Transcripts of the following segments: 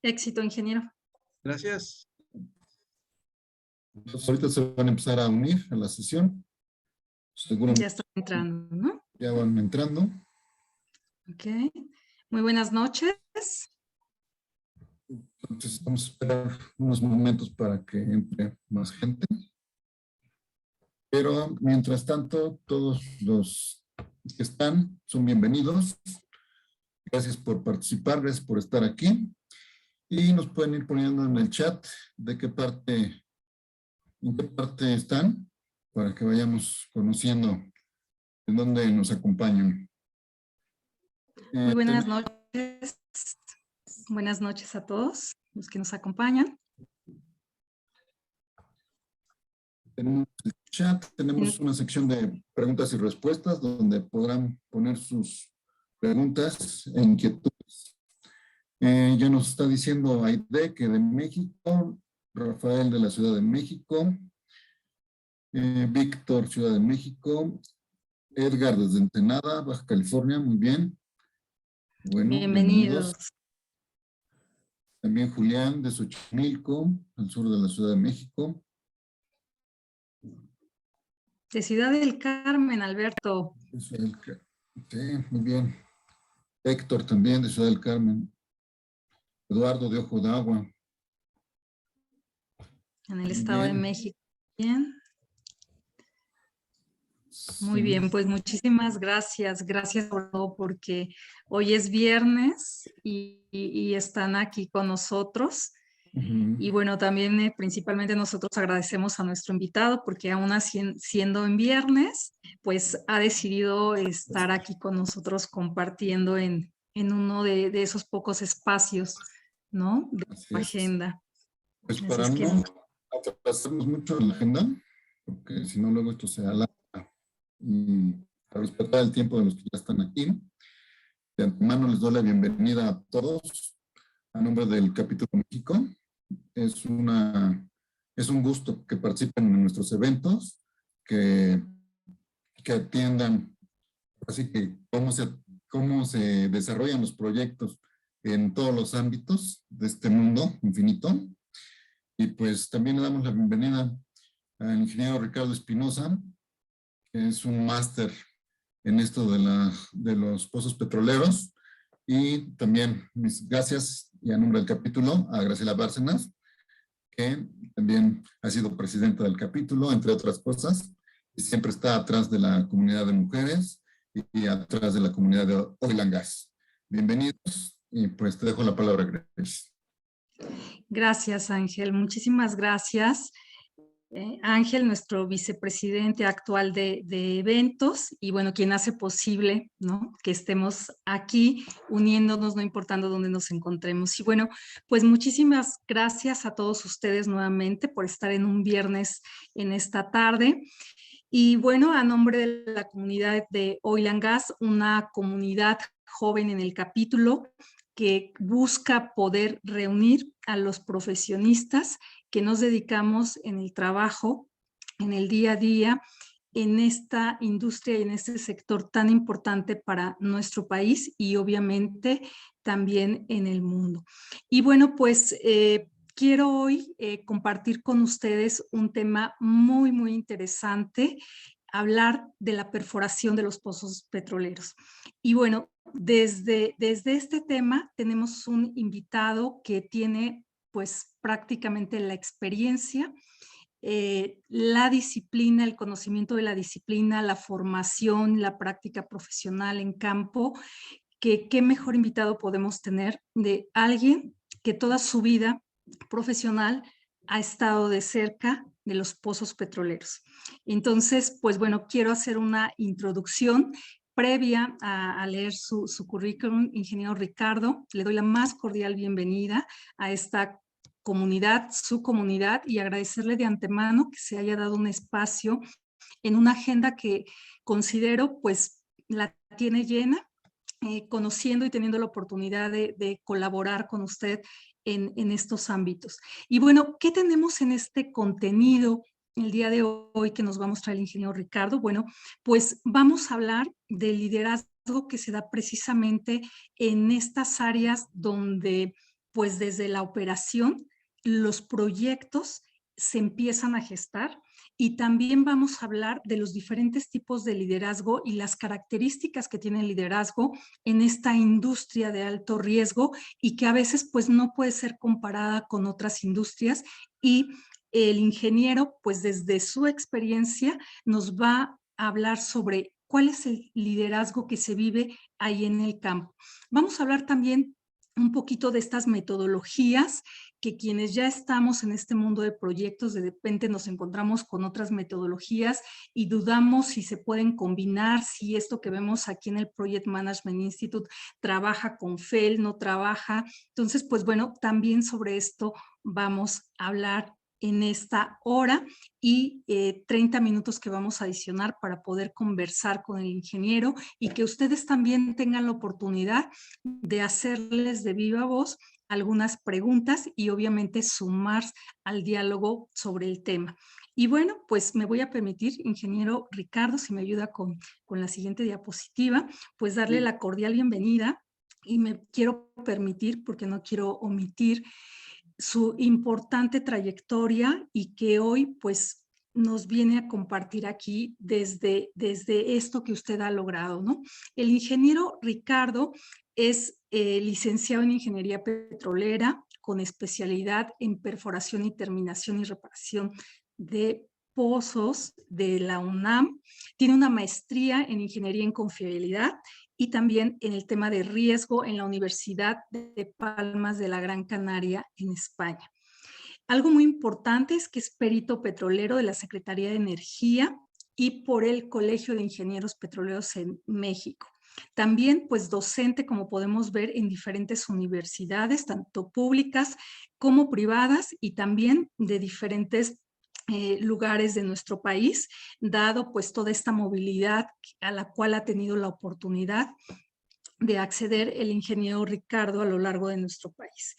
Éxito, ingeniero. Gracias. Entonces, ahorita se van a empezar a unir a la sesión. Seguramente Ya están entrando, ¿no? ya van entrando. Ok. Muy buenas noches. Entonces vamos a esperar unos momentos para que entre más gente. Pero mientras tanto, todos los que están son bienvenidos. Gracias por participar, gracias por estar aquí. Y nos pueden ir poniendo en el chat de en qué parte están, para que vayamos conociendo en dónde nos acompañan. Muy buenas noches. Buenas noches a todos los que nos acompañan. Tenemos el chat, tenemos una sección de preguntas y respuestas donde podrán poner sus preguntas e inquietudes. Ya nos está diciendo Aide que de México, Rafael de la Ciudad de México, Víctor, Ciudad de México, Edgar desde Ensenada, Baja California, muy bien. Bueno, Bienvenidos. También Julián de Xochimilco, al sur de la Ciudad de México. De Ciudad del Carmen, Alberto. Sí, muy bien. Héctor también de Ciudad del Carmen. Eduardo de Ojo de Agua. En el Estado de México. Bien. Muy Sí. bien, pues muchísimas gracias. Gracias por todo porque hoy es viernes y están aquí con nosotros. Y bueno, también principalmente nosotros agradecemos a nuestro invitado porque aún así siendo en viernes, pues ha decidido estar aquí con nosotros compartiendo en uno de esos pocos espacios, ¿no? De su agenda. Pues Así para es que no atrasarnos mucho en la agenda, porque si no luego esto se alarga, y para respetar el tiempo de los que ya están aquí, de antemano les doy la bienvenida a todos a nombre del Capítulo México. Es un gusto que participen en nuestros eventos, que atiendan así que cómo se desarrollan los proyectos en todos los ámbitos de este mundo infinito. Y pues también le damos la bienvenida al ingeniero Ricardo Espinosa, que es un máster en esto de los pozos petroleros. Y también mis gracias, y a nombre del capítulo, a Graciela Bárcenas, que también ha sido presidenta del capítulo, entre otras cosas, y siempre está atrás de la comunidad de mujeres y atrás de la comunidad de Oil and Gas. Bienvenidos, y pues te dejo la palabra, Grace. Gracias, Ángel. Muchísimas gracias. Ángel, nuestro vicepresidente actual de eventos y bueno, quien hace posible, ¿no?, que estemos aquí uniéndonos, no importando dónde nos encontremos. Y bueno, pues muchísimas gracias a todos ustedes nuevamente por estar en un viernes en esta tarde. Y bueno, a nombre de la comunidad de Oil and Gas, una comunidad joven en el capítulo que busca poder reunir a los profesionistas que nos dedicamos en el trabajo, en el día a día, en esta industria y en este sector tan importante para nuestro país y obviamente también en el mundo. Y bueno, pues quiero hoy compartir con ustedes un tema muy, muy interesante, hablar de la perforación de los pozos petroleros. Y bueno, desde este tema tenemos un invitado que tiene pues prácticamente la experiencia, la disciplina, el conocimiento de la disciplina, la formación, la práctica profesional en campo, que qué mejor invitado podemos tener de alguien que toda su vida profesional ha estado de cerca de los pozos petroleros. Entonces, pues bueno, quiero hacer una introducción previa a leer su currículum. Ingeniero Ricardo, le doy la más cordial bienvenida a esta comunidad, su comunidad, y agradecerle de antemano que se haya dado un espacio en una agenda que considero pues la tiene llena, conociendo y teniendo la oportunidad de colaborar con usted en estos ámbitos. Y bueno, ¿qué tenemos en este contenido el día de hoy que nos va a mostrar el ingeniero Ricardo? Bueno, pues vamos a hablar del liderazgo que se da precisamente en estas áreas donde pues desde la operación, los proyectos se empiezan a gestar y también vamos a hablar de los diferentes tipos de liderazgo y las características que tiene el liderazgo en esta industria de alto riesgo y que a veces pues no puede ser comparada con otras industrias y el ingeniero pues desde su experiencia nos va a hablar sobre cuál es el liderazgo que se vive ahí en el campo. Vamos a hablar también un poquito de estas metodologías que quienes ya estamos en este mundo de proyectos, de repente nos encontramos con otras metodologías y dudamos si se pueden combinar, si esto que vemos aquí en el Project Management Institute trabaja con FEL, no trabaja. Entonces, pues bueno, también sobre esto vamos a hablar en esta hora y 30 minutos que vamos a adicionar para poder conversar con el ingeniero y que ustedes también tengan la oportunidad de hacerles de viva voz algunas preguntas y obviamente sumar al diálogo sobre el tema. Y bueno, pues me voy a permitir, ingeniero Ricardo, si me ayuda con la siguiente diapositiva, pues darle la cordial bienvenida y me quiero permitir, porque no quiero omitir, su importante trayectoria y que hoy pues nos viene a compartir aquí desde esto que usted ha logrado, ¿no? El ingeniero Ricardo es licenciado en Ingeniería Petrolera con especialidad en perforación y terminación y reparación de pozos de la UNAM. Tiene una maestría en Ingeniería en Confiabilidad y también en el tema de riesgo en la Universidad de Palmas de la Gran Canaria en España. Algo muy importante es que es perito petrolero de la Secretaría de Energía y por el Colegio de Ingenieros Petroleros en México. También, pues, docente, como podemos ver, en diferentes universidades, tanto públicas como privadas, y también de diferentes lugares de nuestro país, dado pues toda esta movilidad a la cual ha tenido la oportunidad de acceder el ingeniero Ricardo a lo largo de nuestro país.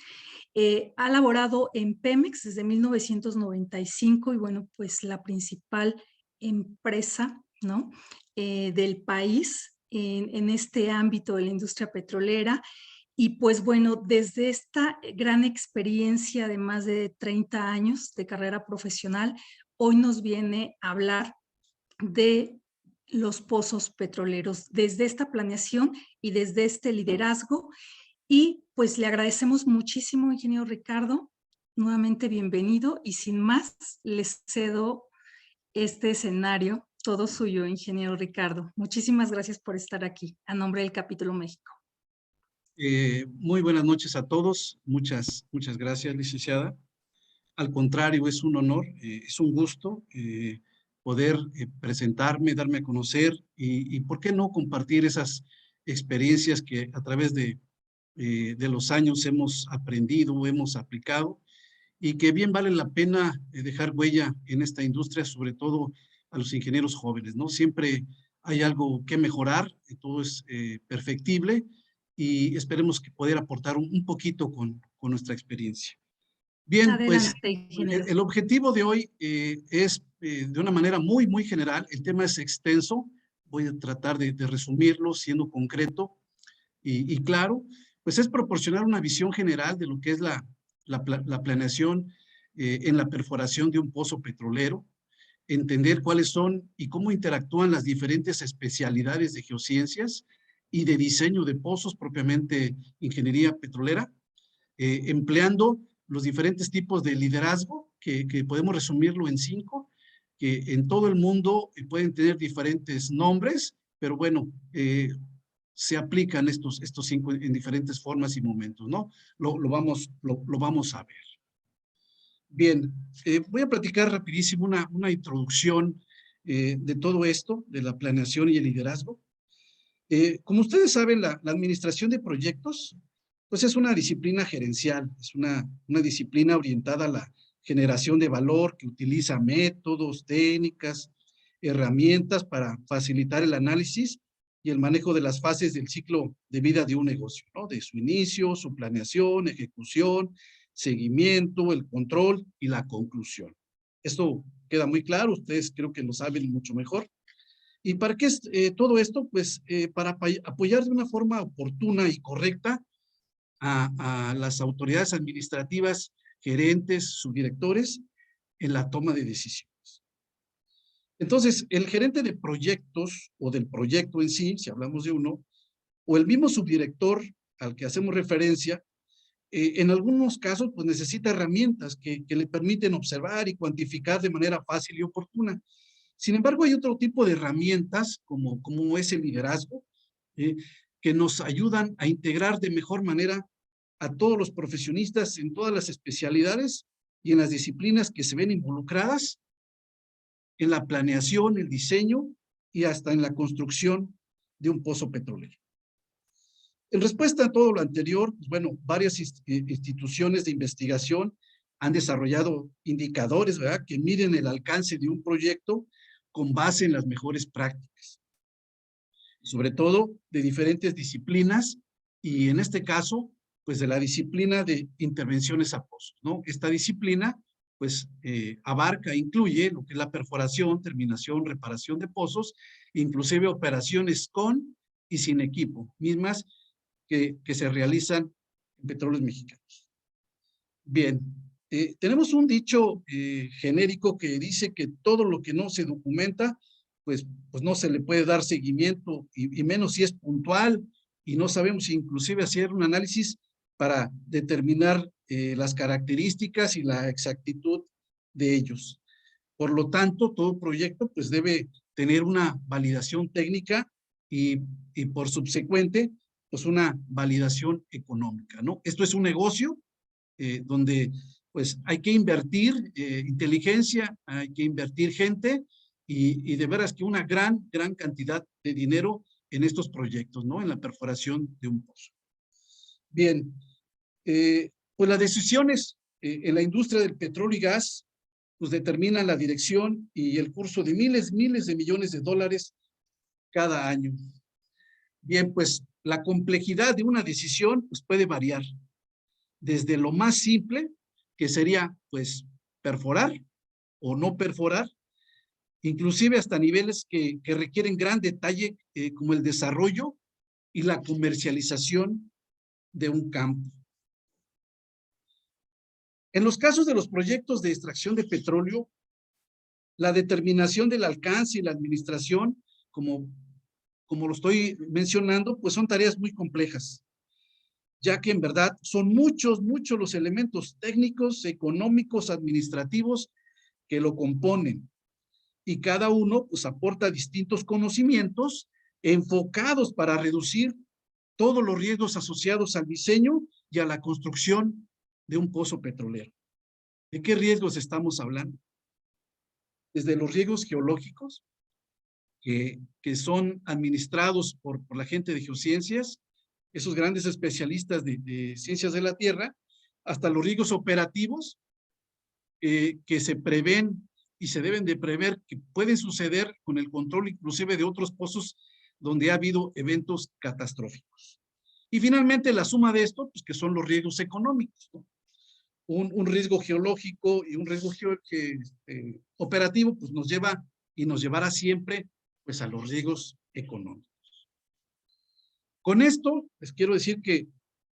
Ha laborado en Pemex desde 1995 y bueno, pues la principal empresa, ¿no? Del país en este ámbito de la industria petrolera. Y pues bueno, desde esta gran experiencia de más de 30 años de carrera profesional, hoy nos viene a hablar de los pozos petroleros, desde esta planeación y desde este liderazgo. Y pues le agradecemos muchísimo, ingeniero Ricardo, nuevamente bienvenido y sin más les cedo este escenario, todo suyo, ingeniero Ricardo. Muchísimas gracias por estar aquí, a nombre del Capítulo México. Muy buenas noches a todos, muchas gracias, licenciada. Al contrario, es un honor, es un gusto poder presentarme, darme a conocer y ¿por qué no compartir esas experiencias que a través de los años hemos aprendido, hemos aplicado y que bien vale la pena dejar huella en esta industria, sobre todo a los ingenieros jóvenes, ¿no? Siempre hay algo que mejorar, todo es perfectible y esperemos que poder aportar un poquito con nuestra experiencia. Bien, pues adelante, ingeniero. el objetivo de hoy es de una manera muy general, el tema es extenso, voy a tratar de resumirlo siendo concreto y claro, pues es proporcionar una visión general de lo que es la planeación en la perforación de un pozo petrolero, entender cuáles son y cómo interactúan las diferentes especialidades de geociencias y de diseño de pozos, propiamente ingeniería petrolera, empleando los diferentes tipos de liderazgo, que podemos resumirlo en 5, que en todo el mundo pueden tener diferentes nombres, pero bueno, se aplican estos 5 en diferentes formas y momentos, ¿no? Lo vamos a ver. Bien, voy a platicar rapidísimo una introducción de todo esto, de la planeación y el liderazgo. Como ustedes saben, la administración de proyectos, pues es una disciplina gerencial, es una disciplina orientada a la generación de valor que utiliza métodos, técnicas, herramientas para facilitar el análisis y el manejo de las fases del ciclo de vida de un negocio, ¿no? De su inicio, su planeación, ejecución, seguimiento, el control y la conclusión. Esto queda muy claro, ustedes creo que lo saben mucho mejor. ¿Y para qué es todo esto? Pues para apoyar de una forma oportuna y correcta a las autoridades administrativas, gerentes, subdirectores, en la toma de decisiones. Entonces, el gerente de proyectos o del proyecto en sí, si hablamos de uno, o el mismo subdirector al que hacemos referencia, en algunos casos pues necesita herramientas que le permiten observar y cuantificar de manera fácil y oportuna. Sin embargo, hay otro tipo de herramientas como es el liderazgo, que nos ayudan a integrar de mejor manera a todos los profesionistas en todas las especialidades y en las disciplinas que se ven involucradas en la planeación, el diseño y hasta en la construcción de un pozo petrolero. En respuesta a todo lo anterior, pues bueno, varias instituciones de investigación han desarrollado indicadores, ¿verdad?, que miden el alcance de un proyecto con base en las mejores prácticas, sobre todo de diferentes disciplinas y en este caso, pues de la disciplina de intervenciones a pozos, ¿no? Esta disciplina, pues abarca, incluye lo que es la perforación, terminación, reparación de pozos, inclusive operaciones con y sin equipo, mismas que se realizan en Petróleos Mexicanos. Bien, tenemos un dicho genérico que dice que todo lo que no se documenta, pues no se le puede dar seguimiento, y menos si es puntual, y no sabemos si inclusive hacer un análisis para determinar las características y la exactitud de ellos. Por lo tanto, todo proyecto pues debe tener una validación técnica y por subsecuente, pues una validación económica, ¿no? Esto es un negocio donde pues hay que invertir inteligencia, hay que invertir gente y de veras que una gran cantidad de dinero en estos proyectos, ¿no? En la perforación de un pozo. Bien, pues las decisiones en la industria del petróleo y gas pues determinan la dirección y el curso de miles de millones de dólares cada año. Bien, pues la complejidad de una decisión pues puede variar desde lo más simple, que sería pues perforar o no perforar, inclusive hasta niveles que requieren gran detalle como el desarrollo y la comercialización de un campo. En los casos de los proyectos de extracción de petróleo, la determinación del alcance y la administración, como lo estoy mencionando, pues son tareas muy complejas, ya que en verdad son muchos los elementos técnicos, económicos, administrativos que lo componen. Y cada uno pues aporta distintos conocimientos enfocados para reducir todos los riesgos asociados al diseño y a la construcción de un pozo petrolero. ¿De qué riesgos estamos hablando? Desde los riesgos geológicos, que son administrados por la gente de geociencias, esos grandes especialistas de ciencias de la tierra, hasta los riesgos operativos que se prevén y se deben de prever que pueden suceder con el control inclusive de otros pozos donde ha habido eventos catastróficos. Y finalmente la suma de esto, pues que son los riesgos económicos, ¿no? Un riesgo geológico y un riesgo operativo, pues nos lleva y nos llevará siempre pues a los riesgos económicos. Con esto, les quiero decir que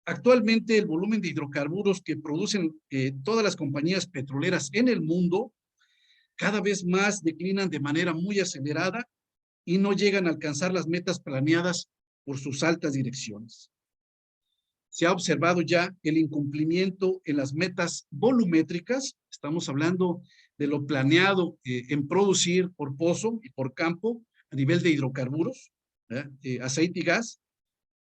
actualmente el volumen de hidrocarburos que producen todas las compañías petroleras en el mundo cada vez más declinan de manera muy acelerada y no llegan a alcanzar las metas planeadas por sus altas direcciones. Se ha observado ya el incumplimiento en las metas volumétricas, estamos hablando de lo planeado en producir por pozo y por campo a nivel de hidrocarburos, aceite y gas,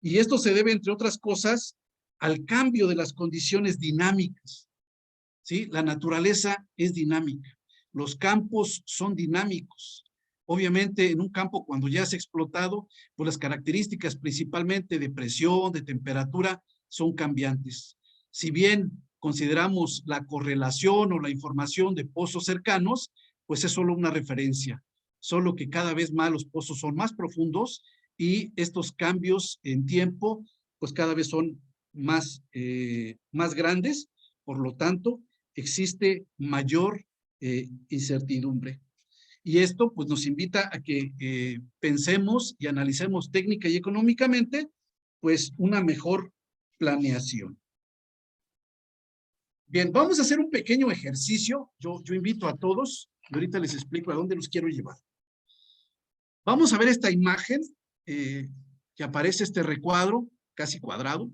y esto se debe, entre otras cosas, al cambio de las condiciones dinámicas, ¿sí? La naturaleza es dinámica, los campos son dinámicos. Obviamente, en un campo cuando ya se ha explotado, pues las características principalmente de presión, de temperatura, son cambiantes. Si bien consideramos la correlación o la información de pozos cercanos, pues es solo una referencia, solo que cada vez más los pozos son más profundos y estos cambios en tiempo, pues cada vez son más grandes, por lo tanto, existe mayor incertidumbre. Y esto pues nos invita a que pensemos y analicemos técnica y económicamente pues una mejor planeación. Bien, vamos a hacer un pequeño ejercicio. Yo invito a todos, y ahorita les explico a dónde los quiero llevar. Vamos a ver esta imagen que aparece, este recuadro casi cuadrado.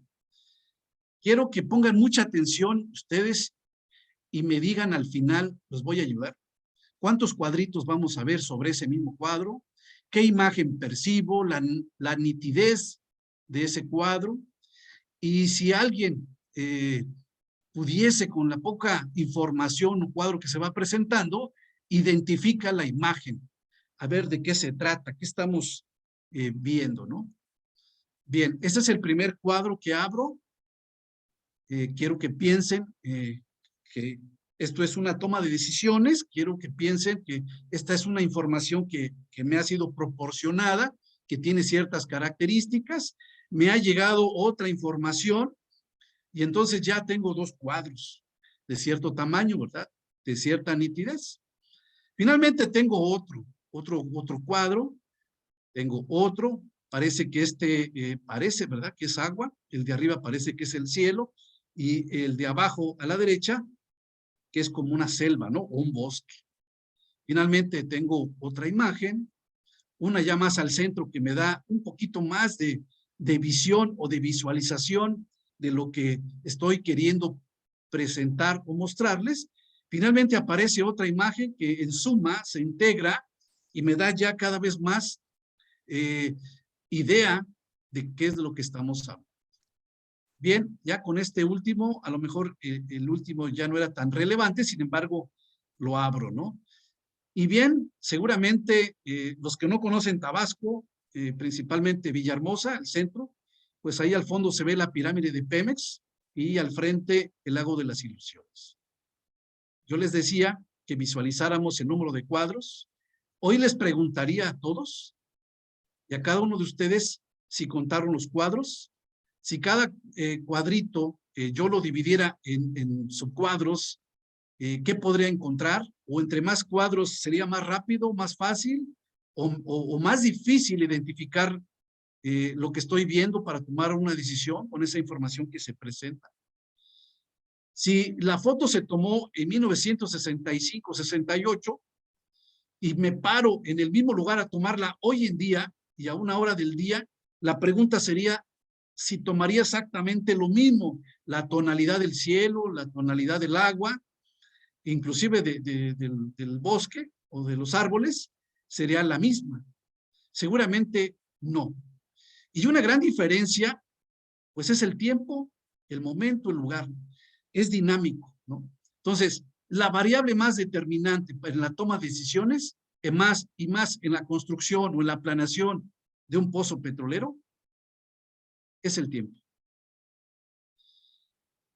Quiero que pongan mucha atención ustedes y me digan al final, los voy a ayudar, cuántos cuadritos vamos a ver sobre ese mismo cuadro, qué imagen percibo, la nitidez de ese cuadro, y si alguien pudiese, con la poca información o cuadro que se va presentando, identifica la imagen, a ver de qué se trata, qué estamos viendo, ¿no? Bien, este es el primer cuadro que abro. Quiero que piensen que esto es una toma de decisiones. Quiero que piensen que esta es una información que me ha sido proporcionada, que tiene ciertas características. Me ha llegado otra información y entonces ya tengo dos cuadros de cierto tamaño, ¿verdad? De cierta nitidez. Finalmente tengo otro cuadro. Tengo otro. Parece que parece, ¿verdad? Que es agua. El de arriba parece que es el cielo. Y el de abajo a la derecha, que es como una selva, ¿no? O un bosque. Finalmente tengo otra imagen, una ya más al centro que me da un poquito más de visión o de visualización de lo que estoy queriendo presentar o mostrarles. Finalmente aparece otra imagen que en suma se integra y me da ya cada vez más idea de qué es de lo que estamos hablando. Bien, ya con este último, a lo mejor el último ya no era tan relevante, sin embargo, lo abro, ¿no? Y bien, seguramente los que no conocen Tabasco, principalmente Villahermosa, el centro, pues ahí al fondo se ve la pirámide de Pemex y al frente el lago de las Ilusiones. Yo les decía que visualizáramos el número de cuadros. Hoy les preguntaría a todos y a cada uno de ustedes si contaron los cuadros. Si cada cuadrito yo lo dividiera en subcuadros, ¿qué podría encontrar? O entre más cuadros sería más rápido, más fácil, o más difícil identificar lo que estoy viendo para tomar una decisión con esa información que se presenta. Si la foto se tomó en 1965-68 y me paro en el mismo lugar a tomarla hoy en día y a una hora del día, la pregunta sería si tomaría exactamente lo mismo, la tonalidad del cielo, la tonalidad del agua, inclusive del bosque o de los árboles, sería la misma. Seguramente no. Y una gran diferencia, pues es el tiempo, el momento, el lugar. Es dinámico, ¿no? Entonces, la variable más determinante en la toma de decisiones, más y más en la construcción o en la planeación de un pozo petrolero, es el tiempo.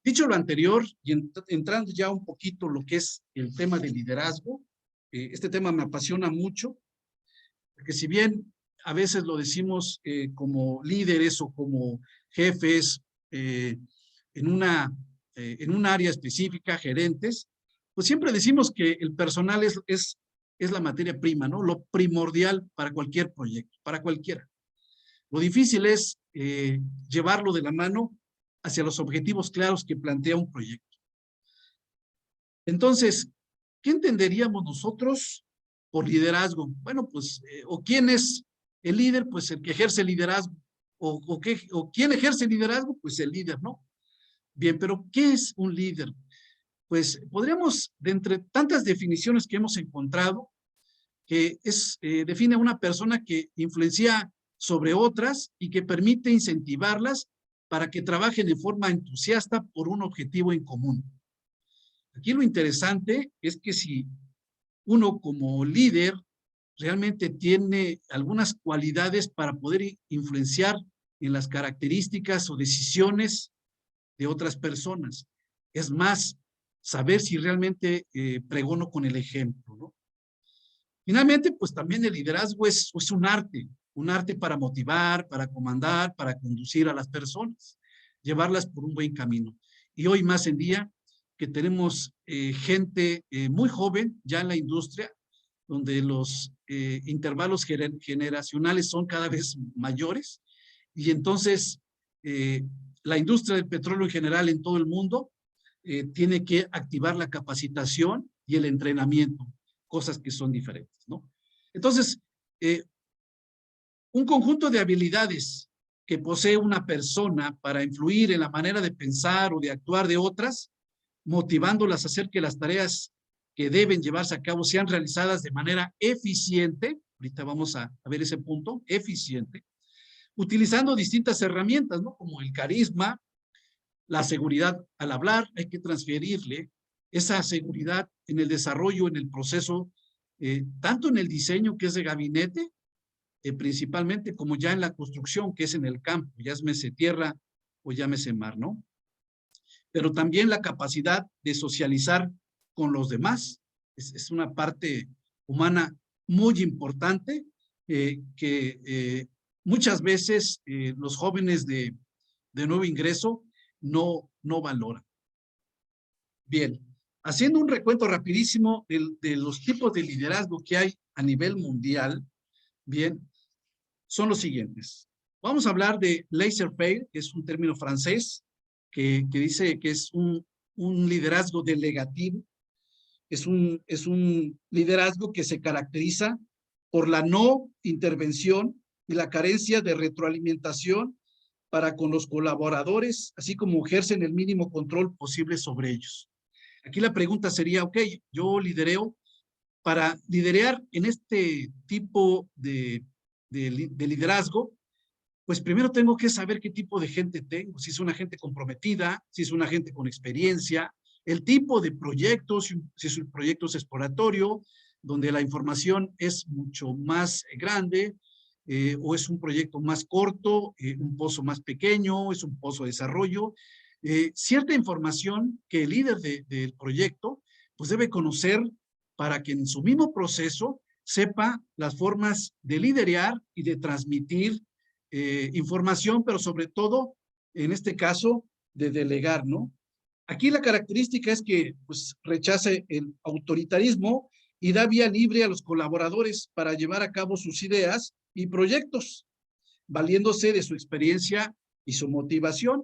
Dicho lo anterior, y entrando ya un poquito lo que es el tema del liderazgo, este tema me apasiona mucho, porque si bien a veces lo decimos como líderes o como jefes en un área específica, gerentes, pues siempre decimos que el personal es la materia prima, ¿no? Lo primordial para cualquier proyecto, para cualquiera. Lo difícil es llevarlo de la mano hacia los objetivos claros que plantea un proyecto. Entonces, ¿qué entenderíamos nosotros por liderazgo? Bueno, pues, o quién es el líder, pues el que ejerce liderazgo, o quién ejerce liderazgo, pues el líder, ¿no? Bien, pero ¿qué es un líder? Pues podríamos, de entre tantas definiciones que hemos encontrado, que define a una persona que influencia sobre otras y que permite incentivarlas para que trabajen de forma entusiasta por un objetivo en común. Aquí lo interesante es que si uno como líder realmente tiene algunas cualidades para poder influenciar en las características o decisiones de otras personas. Es más, saber si realmente pregono con el ejemplo, ¿no? Finalmente, pues también el liderazgo es un arte para motivar, para comandar, para conducir a las personas, llevarlas por un buen camino. Y hoy más en día que tenemos gente muy joven ya en la industria, donde los intervalos generacionales son cada vez mayores, y entonces la industria del petróleo en general en todo el mundo tiene que activar la capacitación y el entrenamiento, cosas que son diferentes, ¿no? Entonces, un conjunto de habilidades que posee una persona para influir en la manera de pensar o de actuar de otras, motivándolas a hacer que las tareas que deben llevarse a cabo sean realizadas de manera eficiente, ahorita vamos a ver ese punto, eficiente, utilizando distintas herramientas, ¿no? Como el carisma, la seguridad al hablar, hay que transferirle esa seguridad en el desarrollo, en el proceso, tanto en el diseño, que es de gabinete, principalmente, como ya en la construcción, que es en el campo, llámese tierra o llámese mar, ¿no? Pero también la capacidad de socializar con los demás. Es una parte humana muy importante que muchas veces los jóvenes de nuevo ingreso no valoran. Bien, haciendo un recuento rapidísimo de los tipos de liderazgo que hay a nivel mundial, bien, son los siguientes. Vamos a hablar de laissez-faire, que es un término francés, que dice que es un liderazgo delegativo. Es un liderazgo que se caracteriza por la no intervención y la carencia de retroalimentación para con los colaboradores, así como ejercen el mínimo control posible sobre ellos. Aquí la pregunta sería, ok, yo lidereo. Para liderar en este tipo de liderazgo, pues primero tengo que saber qué tipo de gente tengo, si es una gente comprometida, si es una gente con experiencia, el tipo de proyectos, si es un proyecto exploratorio, donde la información es mucho más grande, o es un proyecto más corto, un pozo más pequeño, es un pozo de desarrollo. Cierta información que el líder del proyecto pues debe conocer para que en su mismo proceso sepa las formas de liderar y de transmitir información, pero sobre todo, en este caso, de delegar, ¿no? Aquí la característica es que pues, rechace el autoritarismo y da vía libre a los colaboradores para llevar a cabo sus ideas y proyectos, valiéndose de su experiencia y su motivación.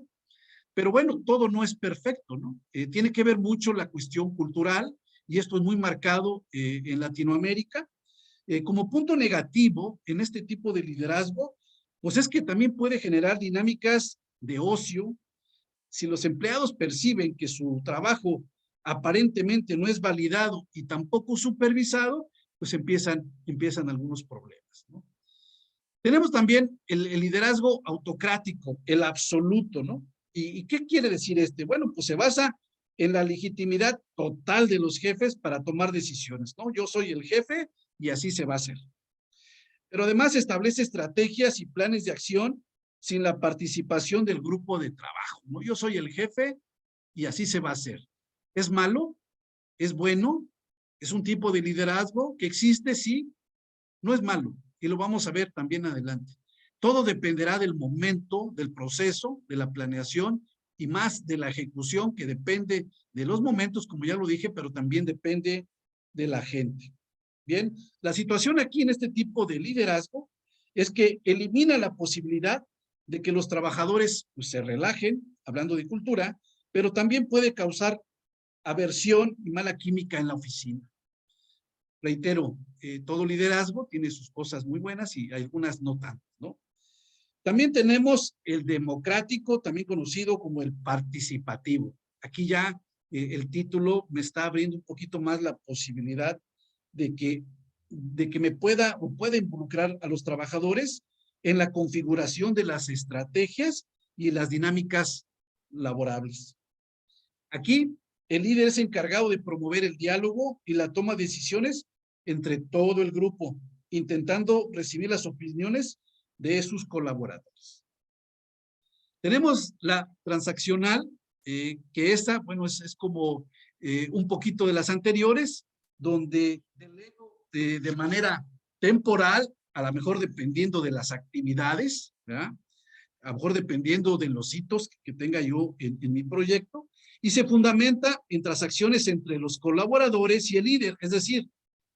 Pero bueno, todo no es perfecto, ¿no? Tiene que ver mucho la cuestión cultural, y esto es muy marcado en Latinoamérica. Como punto negativo en este tipo de liderazgo, pues es que también puede generar dinámicas de ocio. Si los empleados perciben que su trabajo aparentemente no es validado y tampoco supervisado, pues empiezan algunos problemas, ¿no? Tenemos también el liderazgo autocrático, el absoluto, ¿no? ¿Y qué quiere decir este? Bueno, pues se basa en la legitimidad total de los jefes para tomar decisiones, ¿no? Yo soy el jefe y así se va a hacer. Pero además establece estrategias y planes de acción sin la participación del grupo de trabajo, ¿no? Yo soy el jefe y así se va a hacer. ¿Es malo? ¿Es bueno? ¿Es un tipo de liderazgo que existe? Sí, no es malo, y lo vamos a ver también adelante. Todo dependerá del momento, del proceso, de la planeación y más de la ejecución, que depende de los momentos, como ya lo dije, pero también depende de la gente. Bien, la situación aquí en este tipo de liderazgo es que elimina la posibilidad de que los trabajadores pues, se relajen, hablando de cultura, pero también puede causar aversión y mala química en la oficina. Reitero, todo liderazgo tiene sus cosas muy buenas y algunas no tanto, ¿no? También tenemos el democrático, también conocido como el participativo. Aquí ya el título me está abriendo un poquito más la posibilidad de que me pueda involucrar a los trabajadores en la configuración de las estrategias y las dinámicas laborables. Aquí el líder es encargado de promover el diálogo y la toma de decisiones entre todo el grupo, intentando recibir las opiniones de sus colaboradores. Tenemos la transaccional, que esta, bueno, es como un poquito de las anteriores, donde delego de manera temporal, a lo mejor dependiendo de las actividades, ¿verdad? A lo mejor dependiendo de los hitos que tenga yo en mi proyecto, y se fundamenta en transacciones entre los colaboradores y el líder, es decir,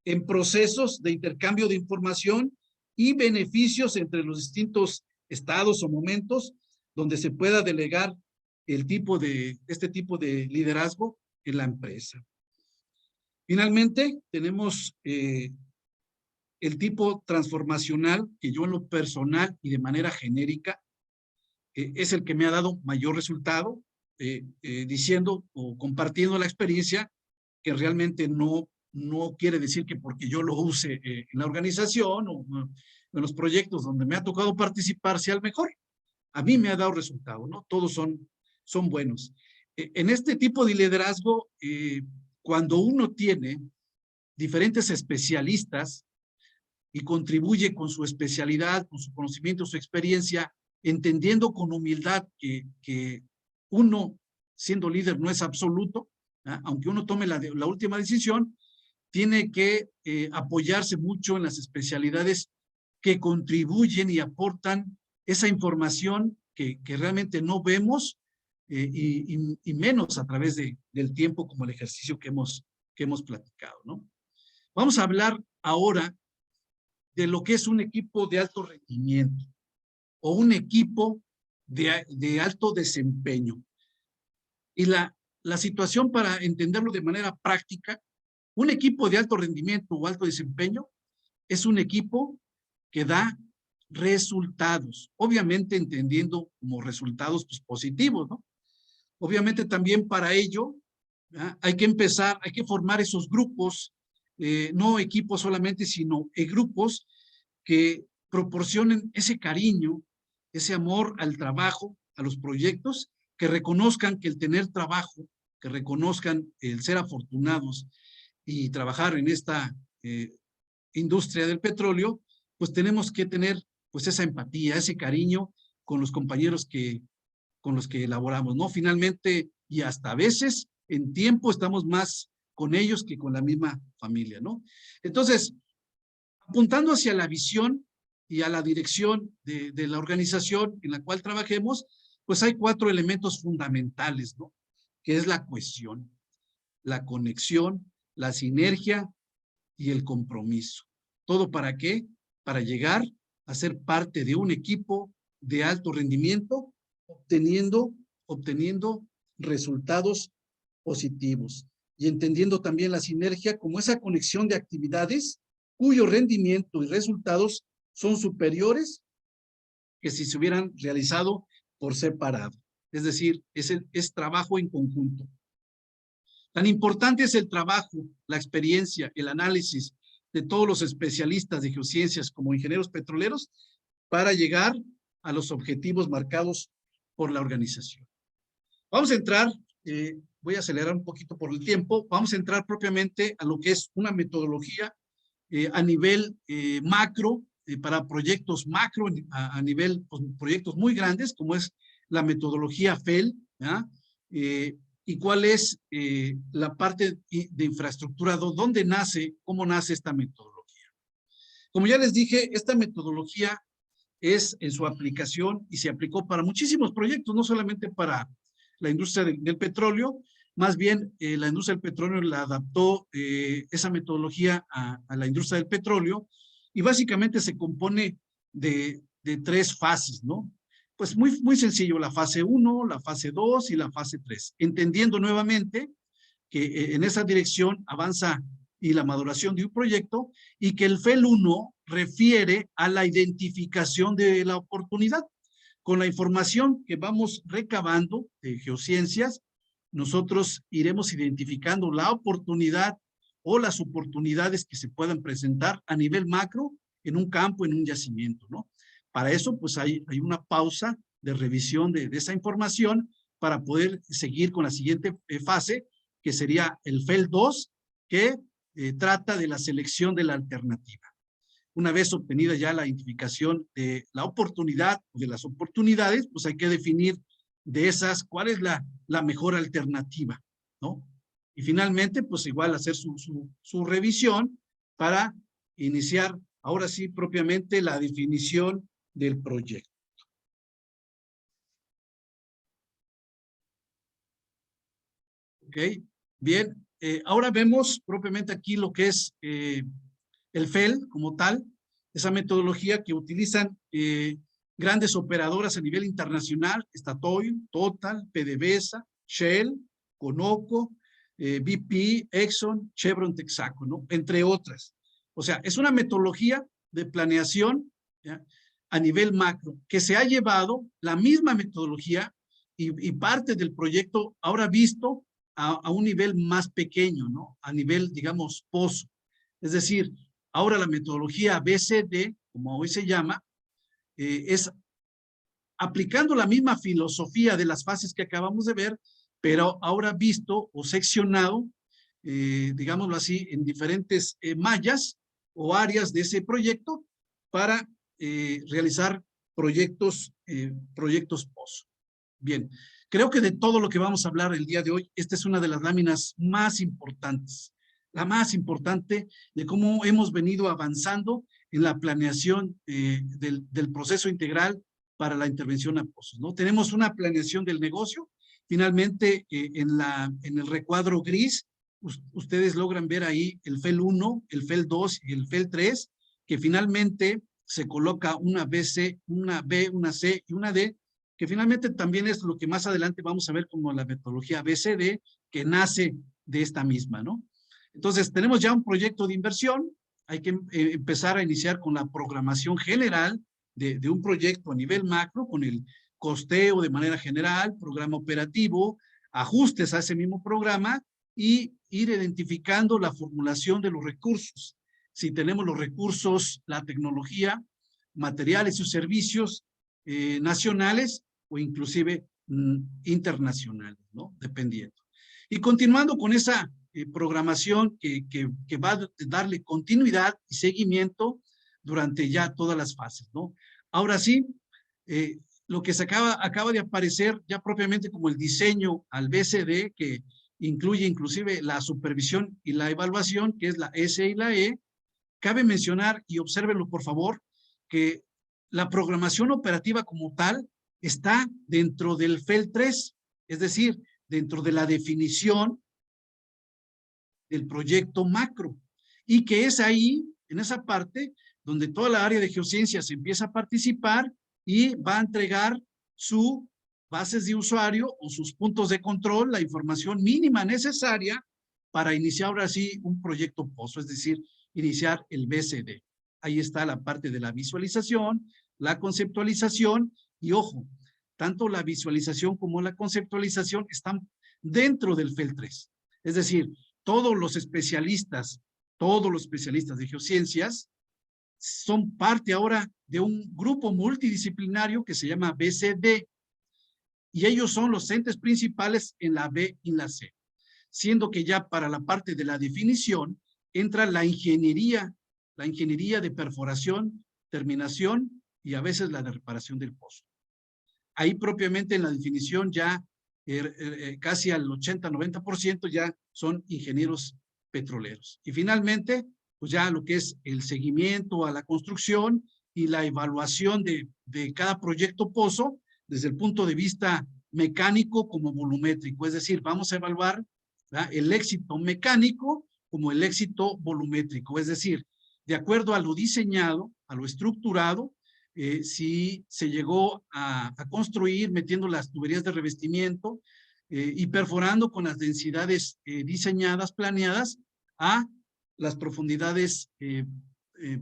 en procesos de intercambio de información y beneficios entre los distintos estados o momentos donde se pueda delegar este tipo de liderazgo en la empresa. Finalmente, tenemos el tipo transformacional, que yo en lo personal y de manera genérica es el que me ha dado mayor resultado, diciendo o compartiendo la experiencia, que realmente no quiere decir que porque yo lo use en la organización o en los proyectos donde me ha tocado participar sea el mejor. A mí me ha dado resultado, ¿no? Todos son buenos. En este tipo de liderazgo, cuando uno tiene diferentes especialistas y contribuye con su especialidad, con su conocimiento, su experiencia, entendiendo con humildad que uno, siendo líder, no es absoluto, ¿ah? Aunque uno tome la última decisión, tiene que apoyarse mucho en las especialidades que contribuyen y aportan esa información que realmente no vemos y menos a través del tiempo como el ejercicio que hemos platicado, ¿no? Vamos a hablar ahora de lo que es un equipo de alto rendimiento o un equipo de alto desempeño. Y la situación para entenderlo de manera práctica, un equipo de alto rendimiento o alto desempeño es un equipo que da resultados, obviamente entendiendo como resultados pues, positivos, ¿no? Obviamente también para ello hay que formar esos grupos, no equipos solamente, sino grupos que proporcionen ese cariño, ese amor al trabajo, a los proyectos, que reconozcan que el tener trabajo, que reconozcan el ser afortunados y trabajar en esta industria del petróleo, pues tenemos que tener pues esa empatía, ese cariño con los compañeros con los que elaboramos, ¿no? Finalmente, y hasta a veces en tiempo estamos más con ellos que con la misma familia, ¿no? Entonces, apuntando hacia la visión y a la dirección de la organización en la cual trabajemos, pues hay 4 elementos fundamentales, ¿no? Que es la cohesión, la conexión, la sinergia y el compromiso. ¿Todo para qué? Para llegar a ser parte de un equipo de alto rendimiento, obteniendo resultados positivos y entendiendo también la sinergia como esa conexión de actividades cuyo rendimiento y resultados son superiores que si se hubieran realizado por separado. Es decir, es trabajo en conjunto. Tan importante es el trabajo, la experiencia, el análisis de todos los especialistas de geociencias como ingenieros petroleros para llegar a los objetivos marcados por la organización. Vamos a entrar, voy a acelerar un poquito por el tiempo, vamos a entrar propiamente a lo que es una metodología a nivel macro, para proyectos macro, a nivel pues, proyectos muy grandes, como es la metodología FEL, y cuál es la parte de infraestructura, dónde nace, cómo nace esta metodología. Como ya les dije, esta metodología es en su aplicación y se aplicó para muchísimos proyectos, no solamente para la industria del petróleo, más bien la industria del petróleo la adaptó esa metodología a la industria del petróleo y básicamente se compone de 3 fases, ¿no? Pues muy sencillo, la fase 1, la fase 2 y la fase 3, entendiendo nuevamente que en esa dirección avanza y la maduración de un proyecto y que el FEL 1 refiere a la identificación de la oportunidad. Con la información que vamos recabando de geociencias, nosotros iremos identificando la oportunidad o las oportunidades que se puedan presentar a nivel macro en un campo, en un yacimiento, ¿no? Para eso, pues hay una pausa de revisión de esa información para poder seguir con la siguiente fase, que sería el FEL 2, que trata de la selección de la alternativa. Una vez obtenida ya la identificación de la oportunidad o de las oportunidades, pues hay que definir de esas cuál es la mejor alternativa, ¿no? Y finalmente, pues igual hacer su revisión para iniciar, ahora sí, propiamente la definición del proyecto. Ok, bien. Ahora vemos propiamente aquí lo que es el FEL como tal, esa metodología que utilizan grandes operadoras a nivel internacional, Statoil, Total, PDVSA, Shell, Conoco, BP, Exxon, Chevron, Texaco, ¿no? Entre otras. O sea, es una metodología de planeación, ¿ya?, a nivel macro, que se ha llevado la misma metodología y parte del proyecto ahora visto a un nivel más pequeño, ¿no? A nivel, digamos, pozo. Es decir, ahora la metodología BCD, como hoy se llama, es aplicando la misma filosofía de las fases que acabamos de ver, pero ahora visto o seccionado, digámoslo así, en diferentes mallas o áreas de ese proyecto para realizar proyectos pozo. Bien, creo que de todo lo que vamos a hablar el día de hoy, esta es una de las láminas más importantes, la más importante de cómo hemos venido avanzando en la planeación del proceso integral para la intervención a pozos, ¿no? Tenemos una planeación del negocio. Finalmente, en el recuadro gris, ustedes logran ver ahí el FEL 1, el FEL 2 y el FEL 3, que finalmente se coloca una BC, una B, una C y una D, que finalmente también es lo que más adelante vamos a ver como la metodología BCD, que nace de esta misma, ¿no? Entonces, tenemos ya un proyecto de inversión. Hay que empezar a iniciar con la programación general de un proyecto a nivel macro, con el costeo de manera general, programa operativo, ajustes a ese mismo programa y ir identificando la formulación de los recursos. Si tenemos los recursos, la tecnología, materiales y servicios nacionales o inclusive internacionales, ¿no? Dependiendo. Y continuando con esa programación que va a darle continuidad y seguimiento durante ya todas las fases, ¿no? Ahora sí, lo que se acaba de aparecer ya propiamente como el diseño al BCD, que incluye inclusive la supervisión y la evaluación, que es la S y la E. Cabe mencionar, y obsérvenlo por favor, que la programación operativa como tal está dentro del FEL 3, es decir, dentro de la definición del proyecto macro, y que es ahí, en esa parte, donde toda la área de geociencias empieza a participar y va a entregar sus bases de usuario o sus puntos de control, la información mínima necesaria para iniciar ahora sí un proyecto pozo, es decir, iniciar el BCD. Ahí está la parte de la visualización, la conceptualización y ojo, tanto la visualización como la conceptualización están dentro del FEL 3. Es decir, todos los especialistas de geociencias son parte ahora de un grupo multidisciplinario que se llama BCD y ellos son los entes principales en la B y la C, siendo que ya para la parte de la definición entra la ingeniería de perforación, terminación y a veces la de reparación del pozo. Ahí propiamente en la definición ya casi al 80-90% ya son ingenieros petroleros. Y finalmente, pues ya lo que es el seguimiento a la construcción y la evaluación de cada proyecto pozo desde el punto de vista mecánico como volumétrico. Es decir, vamos a evaluar, ¿verdad?, el éxito mecánico como el éxito volumétrico. Es decir, de acuerdo a lo diseñado, a lo estructurado, si se llegó a construir metiendo las tuberías de revestimiento y perforando con las densidades diseñadas, planeadas, a las profundidades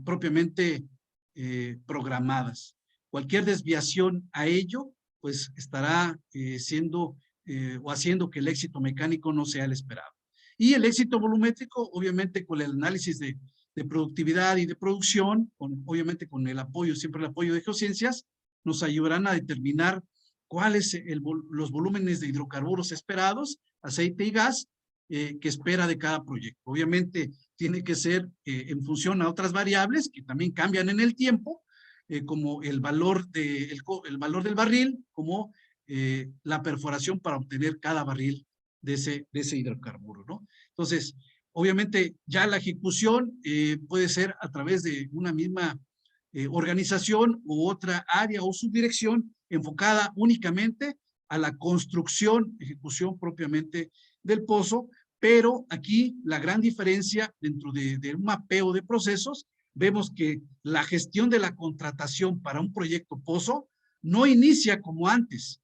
propiamente programadas. Cualquier desviación a ello, pues estará siendo o haciendo que el éxito mecánico no sea el esperado. Y el éxito volumétrico, obviamente con el análisis de productividad y de producción, obviamente con el apoyo, siempre el apoyo de geociencias, nos ayudarán a determinar cuáles los volúmenes de hidrocarburos esperados, aceite y gas, que espera de cada proyecto. Obviamente tiene que ser en función a otras variables que también cambian en el tiempo, como el valor del barril, como la perforación para obtener cada barril de ese hidrocarburo, ¿no? Entonces, obviamente ya la ejecución puede ser a través de una misma organización u otra área o subdirección enfocada únicamente a la construcción, ejecución propiamente del pozo, pero aquí la gran diferencia dentro de un mapeo de procesos vemos que la gestión de la contratación para un proyecto pozo no inicia como antes,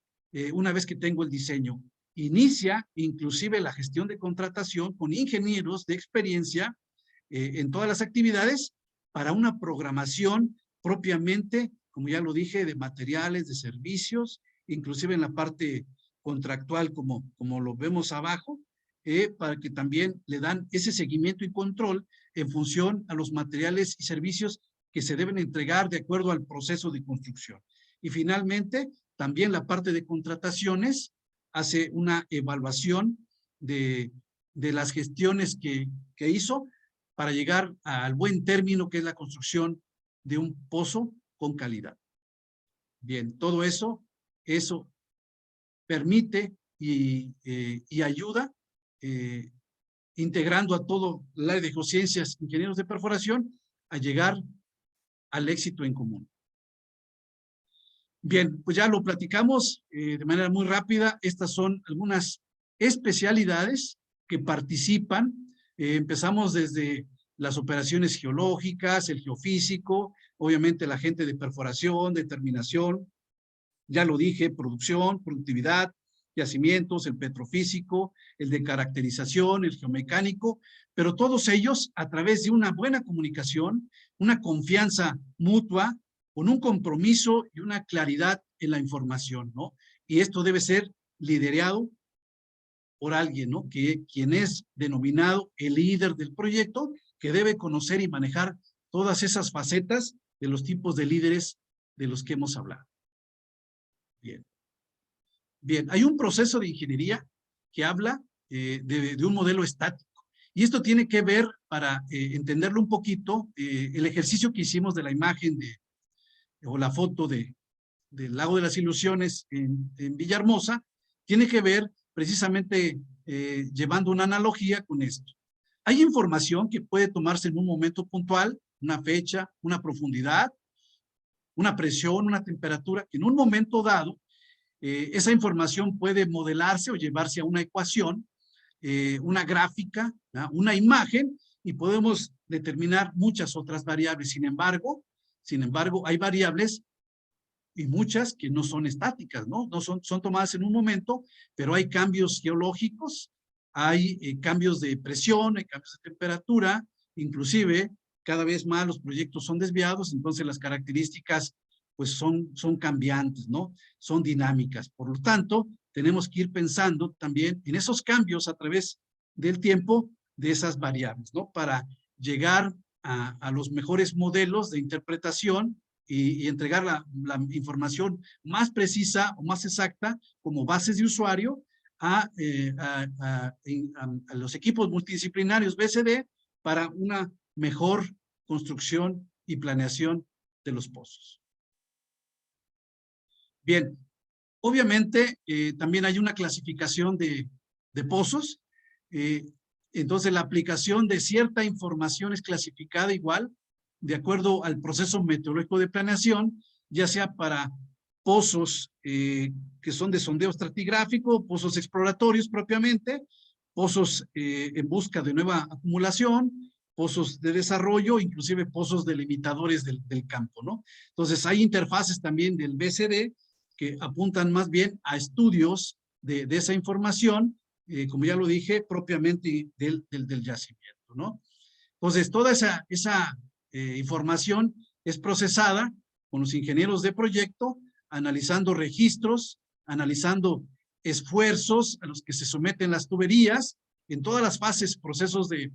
una vez que tengo el diseño. Inicia inclusive la gestión de contratación con ingenieros de experiencia en todas las actividades para una programación propiamente, como ya lo dije, de materiales, de servicios, inclusive en la parte contractual como lo vemos abajo, para que también le dan ese seguimiento y control en función a los materiales y servicios que se deben entregar de acuerdo al proceso de construcción. Y finalmente, también la parte de contrataciones hace una evaluación de las gestiones que hizo para llegar al buen término que es la construcción de un pozo con calidad. Bien, todo eso permite y ayuda integrando a todo el área de geociencias, ingenieros de perforación, a llegar al éxito en común. Bien, pues ya lo platicamos de manera muy rápida. Estas son algunas especialidades que participan. Empezamos desde las operaciones geológicas, el geofísico, obviamente la gente de perforación, de terminación, ya lo dije, producción, productividad, yacimientos, el petrofísico, el de caracterización, el geomecánico, pero todos ellos a través de una buena comunicación, una confianza mutua, con un compromiso y una claridad en la información, ¿no? Y esto debe ser liderado por alguien, ¿no? Quien es denominado el líder del proyecto, que debe conocer y manejar todas esas facetas de los tipos de líderes de los que hemos hablado. Bien. Bien, hay un proceso de ingeniería que habla de un modelo estático. Y esto tiene que ver, para entenderlo un poquito, el ejercicio que hicimos de la imagen o la foto del Lago de las Ilusiones en Villahermosa, tiene que ver precisamente llevando una analogía con esto. Hay información que puede tomarse en un momento puntual, una fecha, una profundidad, una presión, una temperatura, que en un momento dado esa información puede modelarse o llevarse a una ecuación, una gráfica, ¿no? Una imagen, y podemos determinar muchas otras variables. Sin embargo, hay variables y muchas que no son estáticas, ¿no? Son tomadas en un momento, pero hay cambios geológicos, hay cambios de presión, hay cambios de temperatura, inclusive cada vez más los proyectos son desviados, entonces las características pues son cambiantes, ¿no? Son dinámicas. Por lo tanto, tenemos que ir pensando también en esos cambios a través del tiempo de esas variables, ¿no? Para llegar a los mejores modelos de interpretación y entregar la información más precisa o más exacta como bases de usuario a los equipos multidisciplinarios BCD para una mejor construcción y planeación de los pozos. Bien, obviamente también hay una clasificación de pozos, entonces la aplicación de cierta información es clasificada igual de acuerdo al proceso meteorológico de planeación, ya sea para pozos que son de sondeo estratigráfico, pozos exploratorios propiamente, pozos en busca de nueva acumulación, pozos de desarrollo, inclusive pozos delimitadores del campo, ¿no? Entonces hay interfaces también del BCD que apuntan más bien a estudios de esa información, como ya lo dije, propiamente del yacimiento, ¿no? Entonces, toda esa información es procesada con los ingenieros de proyecto, analizando registros, analizando esfuerzos a los que se someten las tuberías, en todas las fases, procesos de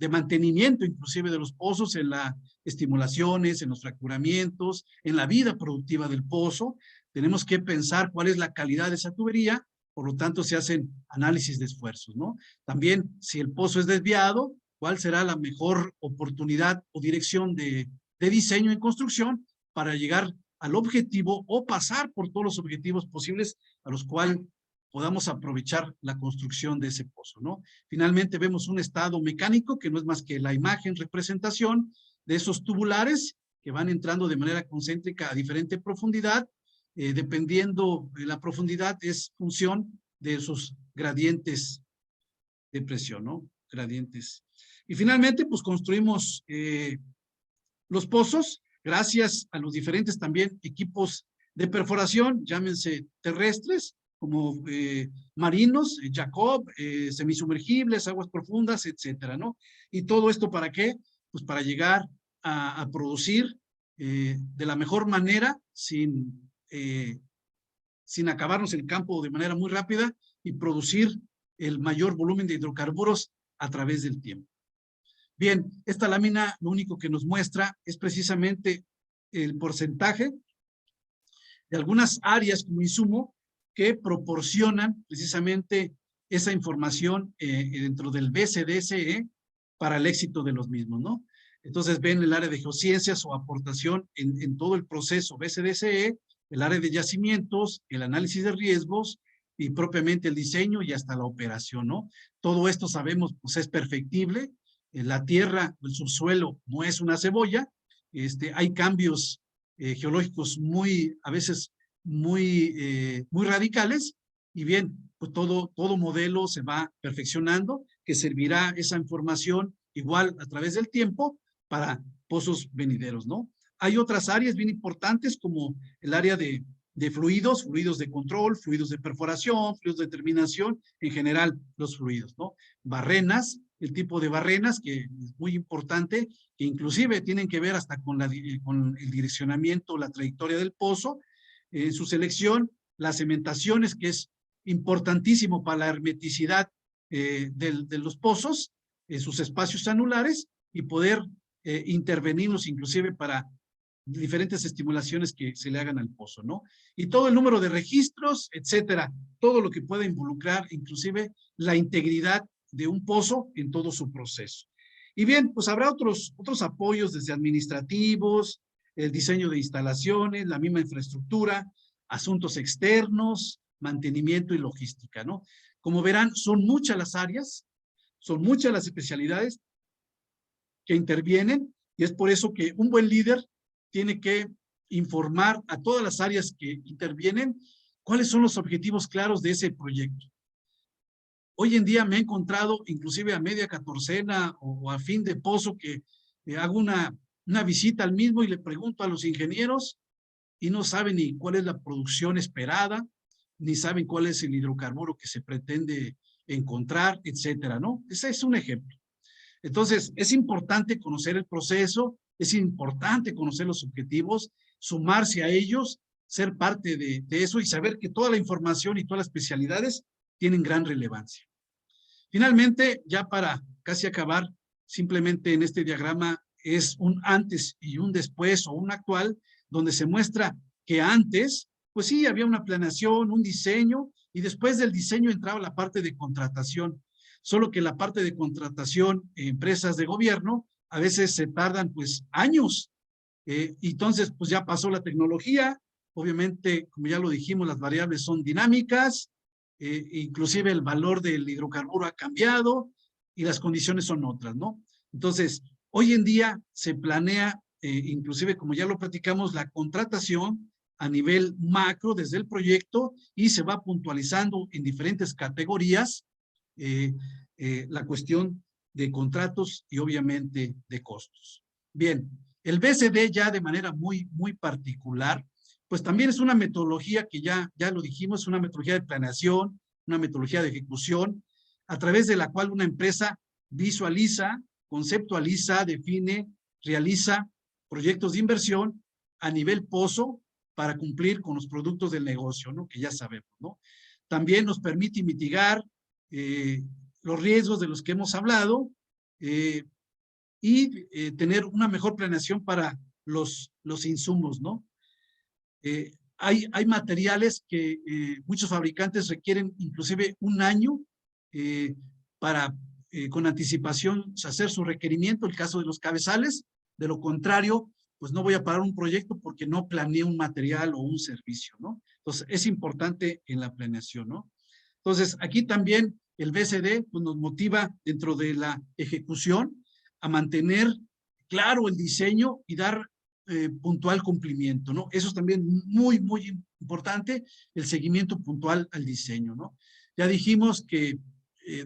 mantenimiento, inclusive de los pozos, en las estimulaciones, en los fracturamientos, en la vida productiva del pozo. Tenemos que pensar cuál es la calidad de esa tubería, por lo tanto se hacen análisis de esfuerzos, ¿no? También, si el pozo es desviado, cuál será la mejor oportunidad o dirección de diseño en construcción para llegar al objetivo o pasar por todos los objetivos posibles a los cuales podamos aprovechar la construcción de ese pozo, ¿no? Finalmente vemos un estado mecánico que no es más que la imagen, representación de esos tubulares que van entrando de manera concéntrica a diferente profundidad, dependiendo de la profundidad es función de esos gradientes de presión, ¿no? Gradientes. Y finalmente, pues construimos los pozos, gracias a los diferentes también equipos de perforación, llámense terrestres, como marinos, Jacob, semisumergibles, aguas profundas, etcétera, ¿no? Y todo esto, ¿para qué? Pues para llegar a producir de la mejor manera, sin acabarnos el campo de manera muy rápida y producir el mayor volumen de hidrocarburos a través del tiempo. Bien, esta lámina lo único que nos muestra es precisamente el porcentaje de algunas áreas como insumo que proporcionan precisamente esa información dentro del BCDSE para el éxito de los mismos, ¿no? Entonces ven el área de geociencias o aportación en todo el proceso BCDSE, el área de yacimientos, el análisis de riesgos y propiamente el diseño y hasta la operación, ¿no? Todo esto sabemos pues es perfectible. La tierra, el subsuelo no es una cebolla, hay cambios geológicos a veces muy radicales, y bien, pues todo modelo se va perfeccionando, que servirá esa información igual a través del tiempo para pozos venideros, ¿no? Hay otras áreas bien importantes como el área de fluidos de control, fluidos de perforación, fluidos de terminación, en general los fluidos, ¿no? Barrenas, el tipo de barrenas que es muy importante, que inclusive tienen que ver hasta con el direccionamiento, la trayectoria del pozo, su selección, las cementaciones, que es importantísimo para la hermeticidad de los pozos, sus espacios anulares, y poder intervenirlos inclusive para diferentes estimulaciones que se le hagan al pozo, ¿no? Y todo el número de registros, etcétera, todo lo que pueda involucrar inclusive la integridad de un pozo en todo su proceso. Y bien, pues habrá otros apoyos desde administrativos, el diseño de instalaciones, la misma infraestructura, asuntos externos, mantenimiento y logística, ¿no? Como verán, son muchas las áreas, son muchas las especialidades que intervienen, y es por eso que un buen líder tiene que informar a todas las áreas que intervienen cuáles son los objetivos claros de ese proyecto. Hoy en día me he encontrado, inclusive a media catorcena o a fin de pozo, que hago una visita al mismo y le pregunto a los ingenieros y no saben ni cuál es la producción esperada, ni saben cuál es el hidrocarburo que se pretende encontrar, etcétera, ¿no? Ese es un ejemplo. Entonces, es importante conocer el proceso, es importante conocer los objetivos, sumarse a ellos, ser parte de eso y saber que toda la información y todas las especialidades tienen gran relevancia. Finalmente, ya para casi acabar, simplemente en este diagrama es un antes y un después o un actual, donde se muestra que antes, pues sí, había una planeación, un diseño, y después del diseño entraba la parte de contratación. Solo que la parte de contratación, empresas de gobierno, a veces se tardan pues años. Entonces, pues ya pasó la tecnología, obviamente, como ya lo dijimos, las variables son dinámicas, inclusive el valor del hidrocarburo ha cambiado y las condiciones son otras, ¿no? Entonces, hoy en día se planea, inclusive como ya lo platicamos, la contratación a nivel macro desde el proyecto y se va puntualizando en diferentes categorías la cuestión de contratos y obviamente de costos. Bien, el BCD ya de manera muy particular, pues también es una metodología que ya lo dijimos, una metodología de planeación, una metodología de ejecución, a través de la cual una empresa visualiza, conceptualiza, define, realiza proyectos de inversión a nivel pozo para cumplir con los productos del negocio, ¿no? Que ya sabemos, ¿no? También nos permite mitigar los riesgos de los que hemos hablado y tener una mejor planeación para los insumos, ¿no? Hay materiales que muchos fabricantes requieren inclusive un año para con anticipación hacer su requerimiento, el caso de los cabezales. De lo contrario, pues no voy a parar un proyecto porque no planeé un material o un servicio, ¿no? Entonces, es importante en la planeación, ¿no? Entonces, aquí también el BCD pues, nos motiva dentro de la ejecución a mantener claro el diseño y dar puntual cumplimiento, ¿no? Eso es también muy importante, el seguimiento puntual al diseño, ¿no? Ya dijimos que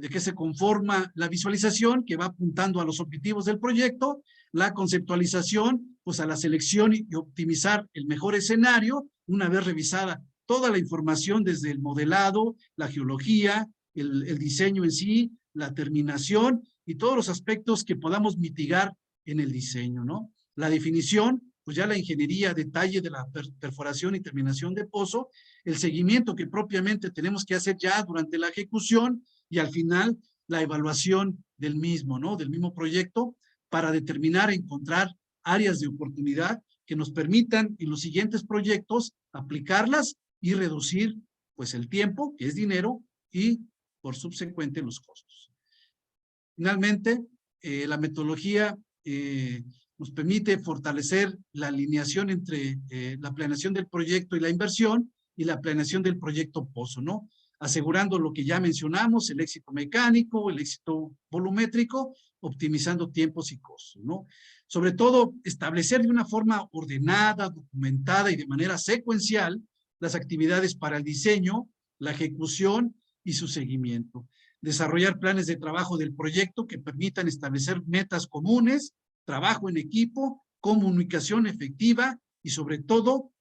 de qué se conforma la visualización, que va apuntando a los objetivos del proyecto, la conceptualización, pues a la selección y optimizar el mejor escenario, una vez revisada toda la información desde el modelado, la geología, el diseño en sí, la terminación y todos los aspectos que podamos mitigar en el diseño, ¿no? La definición, pues ya la ingeniería, detalle de la perforación y terminación de pozo, el seguimiento que propiamente tenemos que hacer ya durante la ejecución y al final la evaluación del mismo, ¿no? Del mismo proyecto para determinar, encontrar áreas de oportunidad que nos permitan en los siguientes proyectos aplicarlas y reducir pues el tiempo, que es dinero, y por subsecuente los costos. Finalmente, la metodología nos permite fortalecer la alineación entre la planeación del proyecto y la inversión y la planeación del proyecto pozo, ¿no? Asegurando lo que ya mencionamos, el éxito mecánico, el éxito volumétrico, optimizando tiempos y costos, ¿no? Sobre todo, establecer de una forma ordenada, documentada y de manera secuencial las actividades para el diseño, la ejecución y su seguimiento. Desarrollar planes de trabajo del proyecto que permitan establecer metas comunes, trabajo en equipo, comunicación efectiva y sobre todo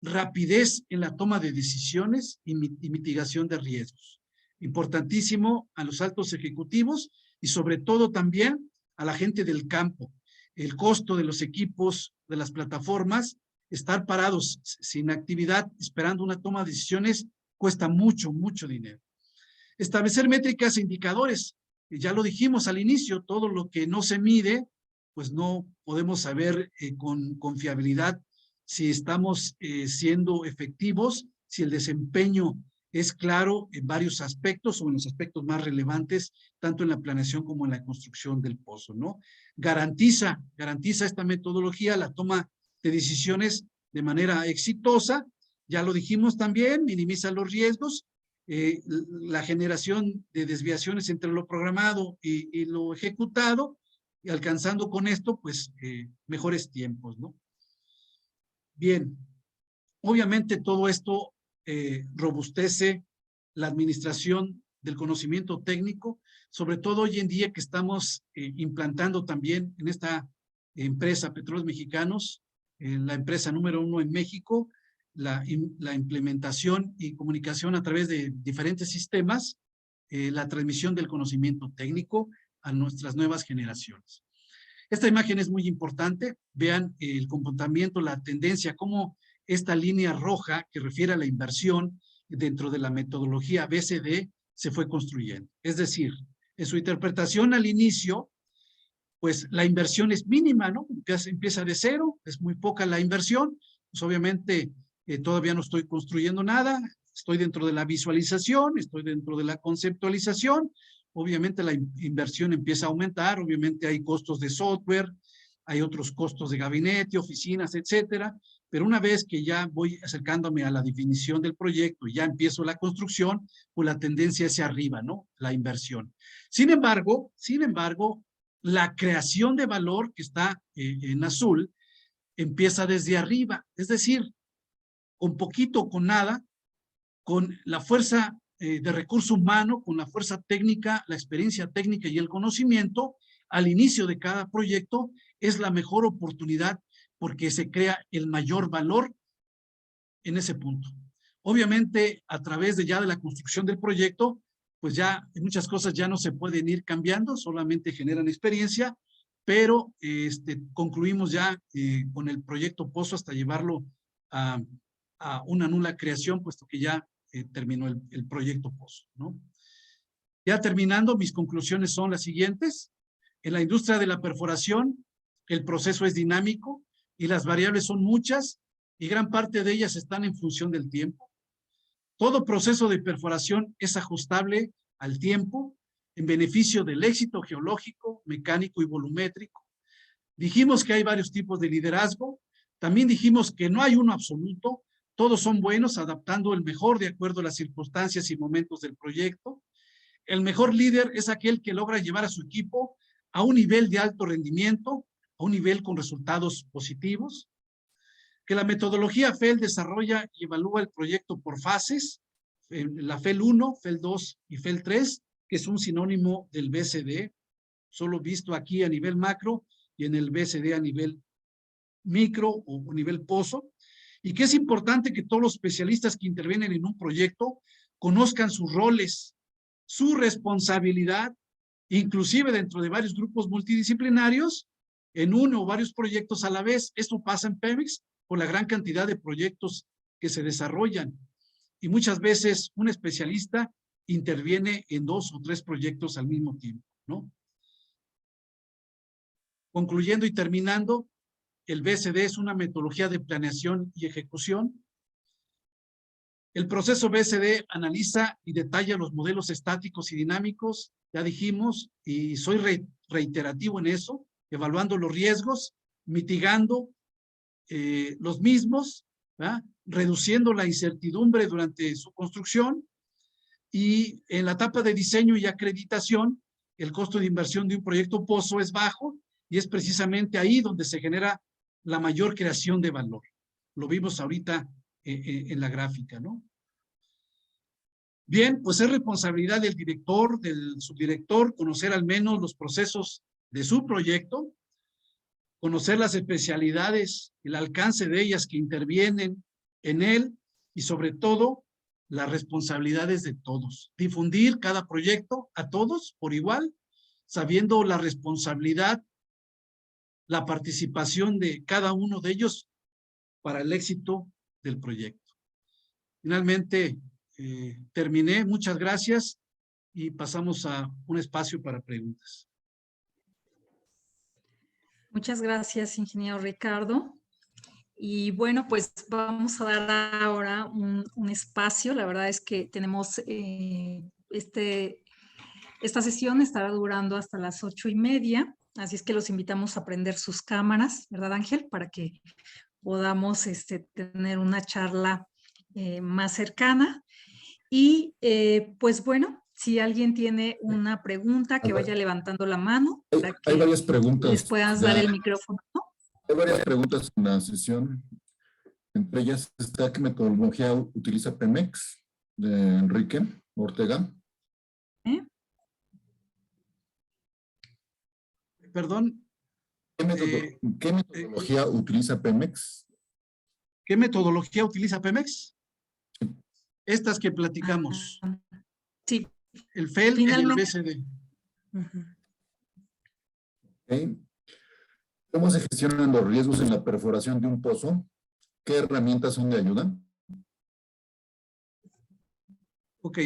rapidez en la toma de decisiones y mitigación de riesgos. Importantísimo a los altos ejecutivos y sobre todo también a la gente del campo. El costo de los equipos, de las plataformas, estar parados sin actividad, esperando una toma de decisiones, cuesta mucho, mucho dinero. Establecer métricas e indicadores. Ya lo dijimos al inicio, todo lo que no se mide, pues no podemos saber con confiabilidad si estamos siendo efectivos, si el desempeño es claro en varios aspectos o en los aspectos más relevantes, tanto en la planeación como en la construcción del pozo, ¿no? Garantiza esta metodología la toma de decisiones de manera exitosa, ya lo dijimos también, minimiza los riesgos, la generación de desviaciones entre lo programado y lo ejecutado, y alcanzando con esto, pues, mejores tiempos, ¿no? Bien, obviamente todo esto robustece la administración del conocimiento técnico, sobre todo hoy en día que estamos implantando también en esta empresa Petróleos Mexicanos, la empresa número 1 en México, la implementación y comunicación a través de diferentes sistemas, la transmisión del conocimiento técnico a nuestras nuevas generaciones. Esta imagen es muy importante. Vean el comportamiento, la tendencia, cómo esta línea roja que refiere a la inversión dentro de la metodología BCD se fue construyendo. Es decir, en su interpretación al inicio, pues la inversión es mínima, ¿no? Empieza de cero, es muy poca la inversión, pues obviamente todavía no estoy construyendo nada, estoy dentro de la visualización, estoy dentro de la conceptualización, obviamente la inversión empieza a aumentar, obviamente hay costos de software, hay otros costos de gabinete, oficinas, etcétera, pero una vez que ya voy acercándome a la definición del proyecto y ya empiezo la construcción, pues la tendencia es hacia arriba, ¿no? La inversión. Sin embargo, la creación de valor que está en azul empieza desde arriba, es decir, con poquito, con nada, con la fuerza de recurso humano, con la fuerza técnica, la experiencia técnica y el conocimiento, al inicio de cada proyecto es la mejor oportunidad porque se crea el mayor valor en ese punto. Obviamente, a través de la construcción del proyecto, pues ya muchas cosas ya no se pueden ir cambiando, solamente generan experiencia, pero concluimos ya con el proyecto Pozo hasta llevarlo a una nula creación, puesto que ya terminó el proyecto Pozo, ¿no? Ya terminando, mis conclusiones son las siguientes. En la industria de la perforación, el proceso es dinámico y las variables son muchas y gran parte de ellas están en función del tiempo. Todo proceso de perforación es ajustable al tiempo en beneficio del éxito geológico, mecánico y volumétrico. Dijimos que hay varios tipos de liderazgo. También dijimos que no hay uno absoluto. Todos son buenos, adaptando el mejor de acuerdo a las circunstancias y momentos del proyecto. El mejor líder es aquel que logra llevar a su equipo a un nivel de alto rendimiento, a un nivel con resultados positivos. Que la metodología FEL desarrolla y evalúa el proyecto por fases, la FEL 1, FEL 2 y FEL 3, que es un sinónimo del BCD, solo visto aquí a nivel macro y en el BCD a nivel micro o nivel pozo, y que es importante que todos los especialistas que intervienen en un proyecto conozcan sus roles, su responsabilidad, inclusive dentro de varios grupos multidisciplinarios, en uno o varios proyectos a la vez. Esto pasa en Pemex por la gran cantidad de proyectos que se desarrollan. Y muchas veces un especialista interviene en 2 o 3 proyectos al mismo tiempo, ¿no? Concluyendo y terminando, el BCD es una metodología de planeación y ejecución. El proceso BCD analiza y detalla los modelos estáticos y dinámicos, ya dijimos, y soy reiterativo en eso, evaluando los riesgos, mitigando los mismos, ¿verdad? Reduciendo la incertidumbre durante su construcción, y en la etapa de diseño y acreditación, el costo de inversión de un proyecto pozo es bajo, y es precisamente ahí donde se genera la mayor creación de valor. Lo vimos ahorita en la gráfica, ¿no? Bien, pues es responsabilidad del director, del subdirector, conocer al menos los procesos de su proyecto, conocer las especialidades, el alcance de ellas que intervienen en él, y sobre todo las responsabilidades de todos. Difundir cada proyecto a todos por igual, sabiendo la responsabilidad, la participación de cada uno de ellos para el éxito del proyecto. Finalmente, terminé. Muchas gracias y pasamos a un espacio para preguntas. Muchas gracias, ingeniero Ricardo. Y bueno, pues vamos a dar ahora un espacio. La verdad es que tenemos esta sesión estará durando hasta las 8:30, así es que los invitamos a prender sus cámaras, ¿verdad, Ángel? Para que podamos tener una charla más cercana. Y pues bueno, si alguien tiene una pregunta, que vaya levantando la mano para que hay varias preguntas. les puedas dar el micrófono, ¿no? Hay varias preguntas en la sesión. Entre ellas está: ¿qué metodología utiliza Pemex? De Enrique Ortega. Perdón. ¿Qué metodología utiliza Pemex? ¿Qué metodología utiliza Pemex? Estas que platicamos. Sí. El FEL y el BCD. Okay. ¿Cómo se gestionan los riesgos en la perforación de un pozo? ¿Qué herramientas son de ayuda? Ok.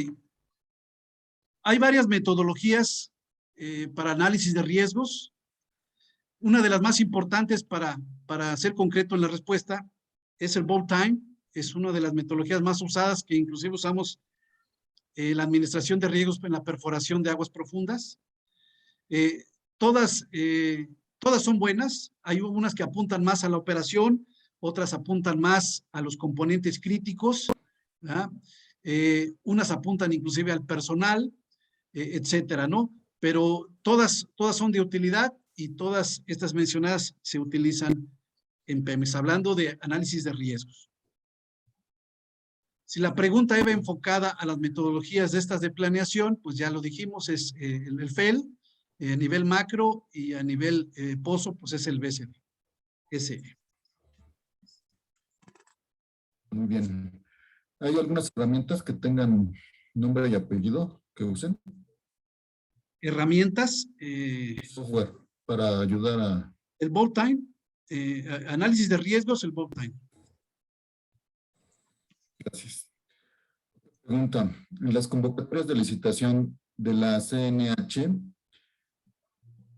Hay varias metodologías para análisis de riesgos. Una de las más importantes para ser concreto en la respuesta es el bow time. Es una de las metodologías más usadas, que inclusive usamos la administración de riesgos en la perforación de aguas profundas. Todas son buenas. Hay unas que apuntan más a la operación, otras apuntan más a los componentes críticos, ¿verdad? Unas apuntan inclusive al personal, etcétera, ¿no? Pero todas son de utilidad, y todas estas mencionadas se utilizan en Pemex, hablando de análisis de riesgos. Si la pregunta iba enfocada a las metodologías de estas de planeación, pues ya lo dijimos, es el FEL, a nivel macro, y a nivel pozo, pues es el BCD. SE. Muy bien. ¿Hay algunas herramientas que tengan nombre y apellido que usen? Herramientas. Software para ayudar a... El bow time, análisis de riesgos, el bow time. Gracias. Pregunta: en las convocatorias de licitación de la CNH,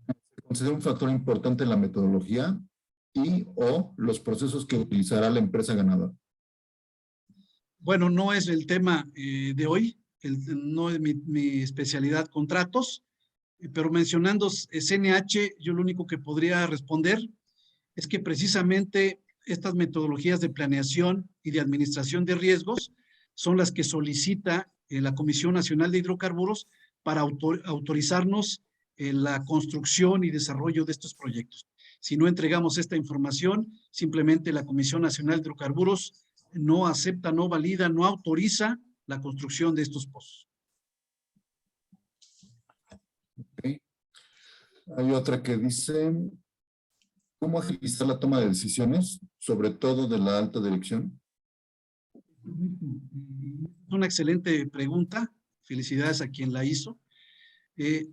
¿se considera un factor importante la metodología y o los procesos que utilizará la empresa ganadora? Bueno, no es el tema de hoy, no es mi especialidad contratos, pero mencionando CNH, yo lo único que podría responder es que precisamente estas metodologías de planeación y de administración de riesgos son las que solicita la Comisión Nacional de Hidrocarburos para autorizarnos la construcción y desarrollo de estos proyectos. Si no entregamos esta información, simplemente la Comisión Nacional de Hidrocarburos no acepta, no valida, no autoriza la construcción de estos pozos. Hay otra que dice, ¿cómo agilizar la toma de decisiones, sobre todo de la alta dirección? Es una excelente pregunta. Felicidades a quien la hizo.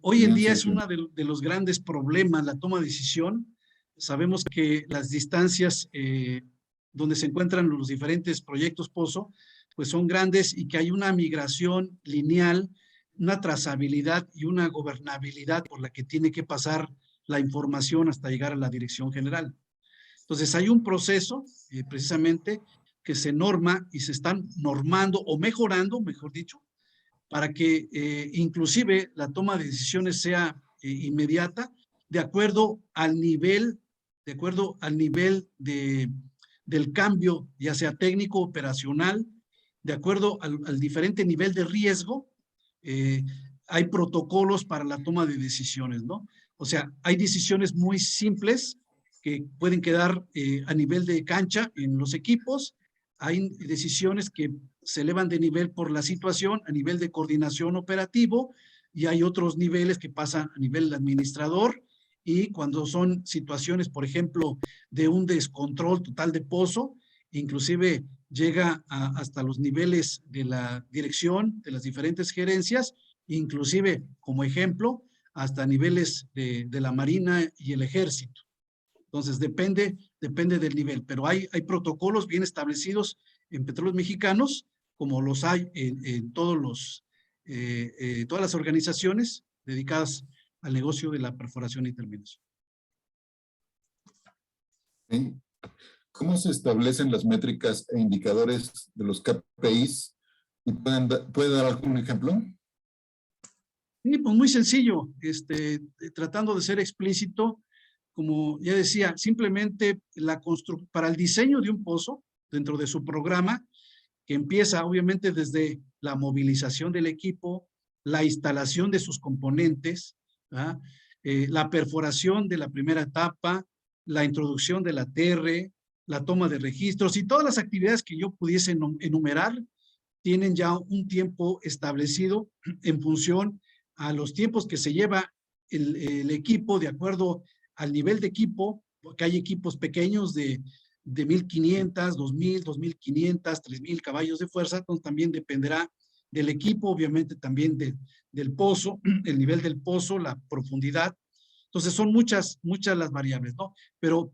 Hoy en Bien, día es Sergio. uno de los grandes problemas, la toma de decisión. Sabemos que las distancias donde se encuentran los diferentes proyectos pozo, pues son grandes y que hay una migración lineal, una trazabilidad y una gobernabilidad por la que tiene que pasar la información hasta llegar a la dirección general. Entonces hay un proceso precisamente que se norma y se están normando o mejorando, mejor dicho, para que inclusive la toma de decisiones sea inmediata, de acuerdo al nivel, del cambio, ya sea técnico, operacional, de acuerdo al diferente nivel de riesgo, eh, hay protocolos para la toma de decisiones, ¿no? O sea, hay decisiones muy simples que pueden quedar a nivel de cancha en los equipos, hay decisiones que se elevan de nivel por la situación a nivel de coordinación operativo y hay otros niveles que pasan a nivel administrador y cuando son situaciones, por ejemplo, de un descontrol total de pozo, inclusive llega hasta los niveles de la dirección, de las diferentes gerencias, inclusive, como ejemplo, hasta niveles de la Marina y el Ejército. Entonces, depende del nivel, pero hay protocolos bien establecidos en Petróleos Mexicanos, como los hay en todas las organizaciones dedicadas al negocio de la perforación y terminación. ¿Sí? ¿Cómo se establecen las métricas e indicadores de los KPIs? ¿Y puede dar algún ejemplo? Sí, pues muy sencillo, tratando de ser explícito, como ya decía, simplemente para el diseño de un pozo, dentro de su programa, que empieza obviamente desde la movilización del equipo, la instalación de sus componentes, la perforación de la primera etapa, la introducción de la TR, la toma de registros y todas las actividades que yo pudiese enumerar tienen ya un tiempo establecido en función a los tiempos que se lleva el equipo de acuerdo al nivel de equipo, porque hay equipos pequeños de 1,500, 2,000, 2,500, 3,000 caballos de fuerza, entonces también dependerá del equipo, obviamente también del pozo, el nivel del pozo, la profundidad. Entonces son muchas las variables, ¿no? Pero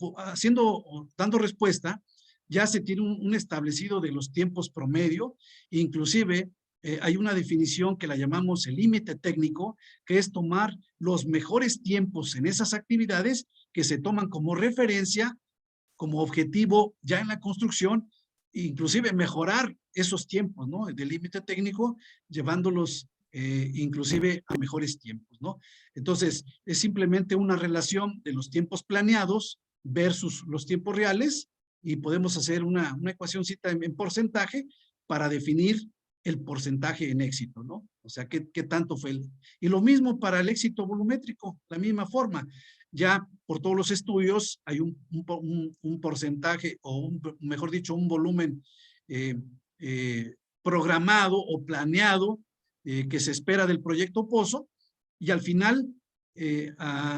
dando respuesta, ya se tiene un establecido de los tiempos promedio, inclusive hay una definición que la llamamos el límite técnico, que es tomar los mejores tiempos en esas actividades que se toman como referencia, como objetivo ya en la construcción, inclusive mejorar esos tiempos, ¿no? Del límite técnico, llevándolos inclusive a mejores tiempos, ¿no? Entonces, es simplemente una relación de los tiempos planeados versus los tiempos reales y podemos hacer una ecuacióncita en porcentaje para definir el porcentaje en éxito, ¿no? O sea, ¿qué tanto fue Y lo mismo para el éxito volumétrico, la misma forma. Ya por todos los estudios hay un porcentaje o mejor dicho, un volumen programado o planeado que se espera del proyecto pozo y al final,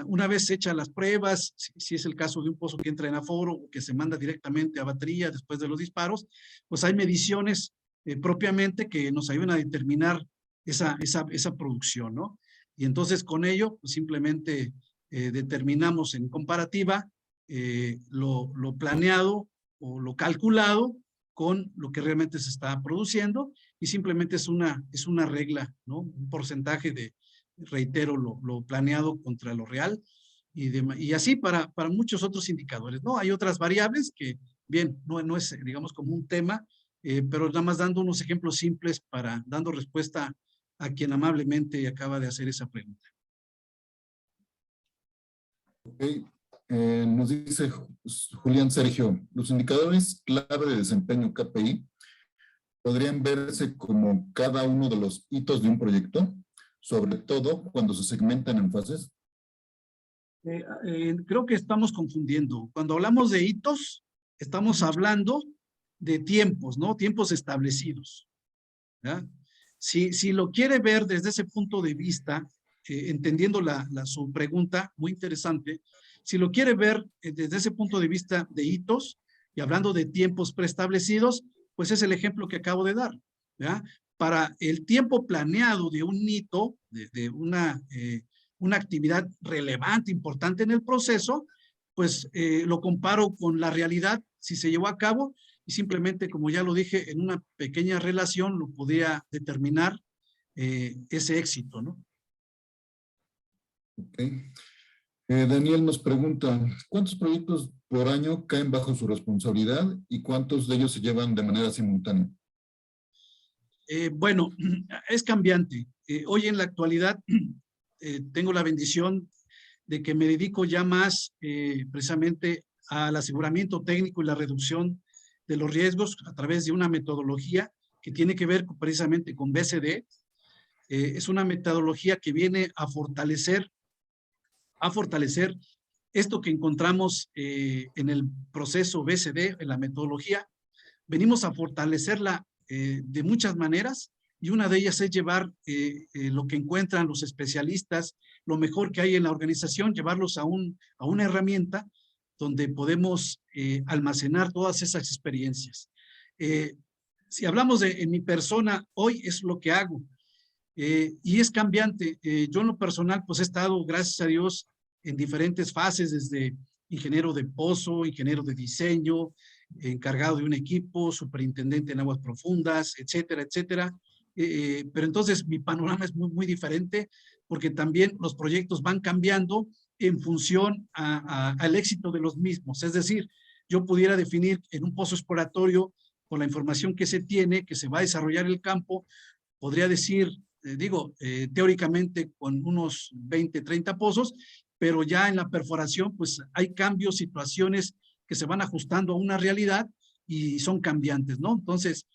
una vez hechas las pruebas, si es el caso de un pozo que entra en aforo o que se manda directamente a batería después de los disparos, pues hay mediciones propiamente que nos ayudan a determinar esa producción, ¿no? Y entonces con ello, pues simplemente determinamos en comparativa lo planeado o lo calculado con lo que realmente se está produciendo y simplemente es una regla, ¿no? Un porcentaje de, reitero, lo planeado contra lo real y así para muchos otros indicadores, ¿no? Hay otras variables que, bien, no es, digamos, como un tema, pero nada más dando unos ejemplos simples dando respuesta a quien amablemente acaba de hacer esa pregunta. Okay. Nos dice Julián Sergio, los indicadores clave de desempeño KPI podrían verse como cada uno de los hitos de un proyecto, sobre todo cuando se segmentan en fases. Creo que estamos confundiendo. Cuando hablamos de hitos, estamos hablando de tiempos, ¿no? Tiempos establecidos. ¿Ya? Si lo quiere ver desde ese punto de vista, entendiendo su pregunta, muy interesante, si lo quiere ver desde ese punto de vista de hitos y hablando de tiempos preestablecidos, pues es el ejemplo que acabo de dar, ¿ya? Para el tiempo planeado de un hito, de una actividad relevante, importante en el proceso, pues lo comparo con la realidad, si se llevó a cabo, y simplemente, como ya lo dije, en una pequeña relación lo podía determinar ese éxito, ¿no? Ok. Daniel nos pregunta, ¿cuántos proyectos por año caen bajo su responsabilidad y cuántos de ellos se llevan de manera simultánea? Bueno, es cambiante. Hoy en la actualidad tengo la bendición de que me dedico ya más precisamente al aseguramiento técnico y la reducción de los riesgos a través de una metodología que tiene que ver precisamente con BCD. Es una metodología que viene a fortalecer esto que encontramos en el proceso BCD, en la metodología. Venimos a fortalecerla de muchas maneras y una de ellas es llevar lo que encuentran los especialistas, lo mejor que hay en la organización, llevarlos a una herramienta donde podemos almacenar todas esas experiencias. Si hablamos en mi persona, hoy es lo que hago. Y es cambiante. Yo en lo personal, pues he estado, gracias a Dios, en diferentes fases, desde ingeniero de pozo, ingeniero de diseño, encargado de un equipo, superintendente en aguas profundas, etcétera, etcétera. Pero entonces mi panorama es muy, muy diferente porque también los proyectos van cambiando en función al éxito de los mismos. Es decir, yo pudiera definir en un pozo exploratorio, con la información que se tiene, que se va a desarrollar el campo, podría decir, teóricamente con unos 20, 30 pozos, pero ya en la perforación, pues hay cambios, situaciones que se van ajustando a una realidad y son cambiantes, ¿no? Entonces,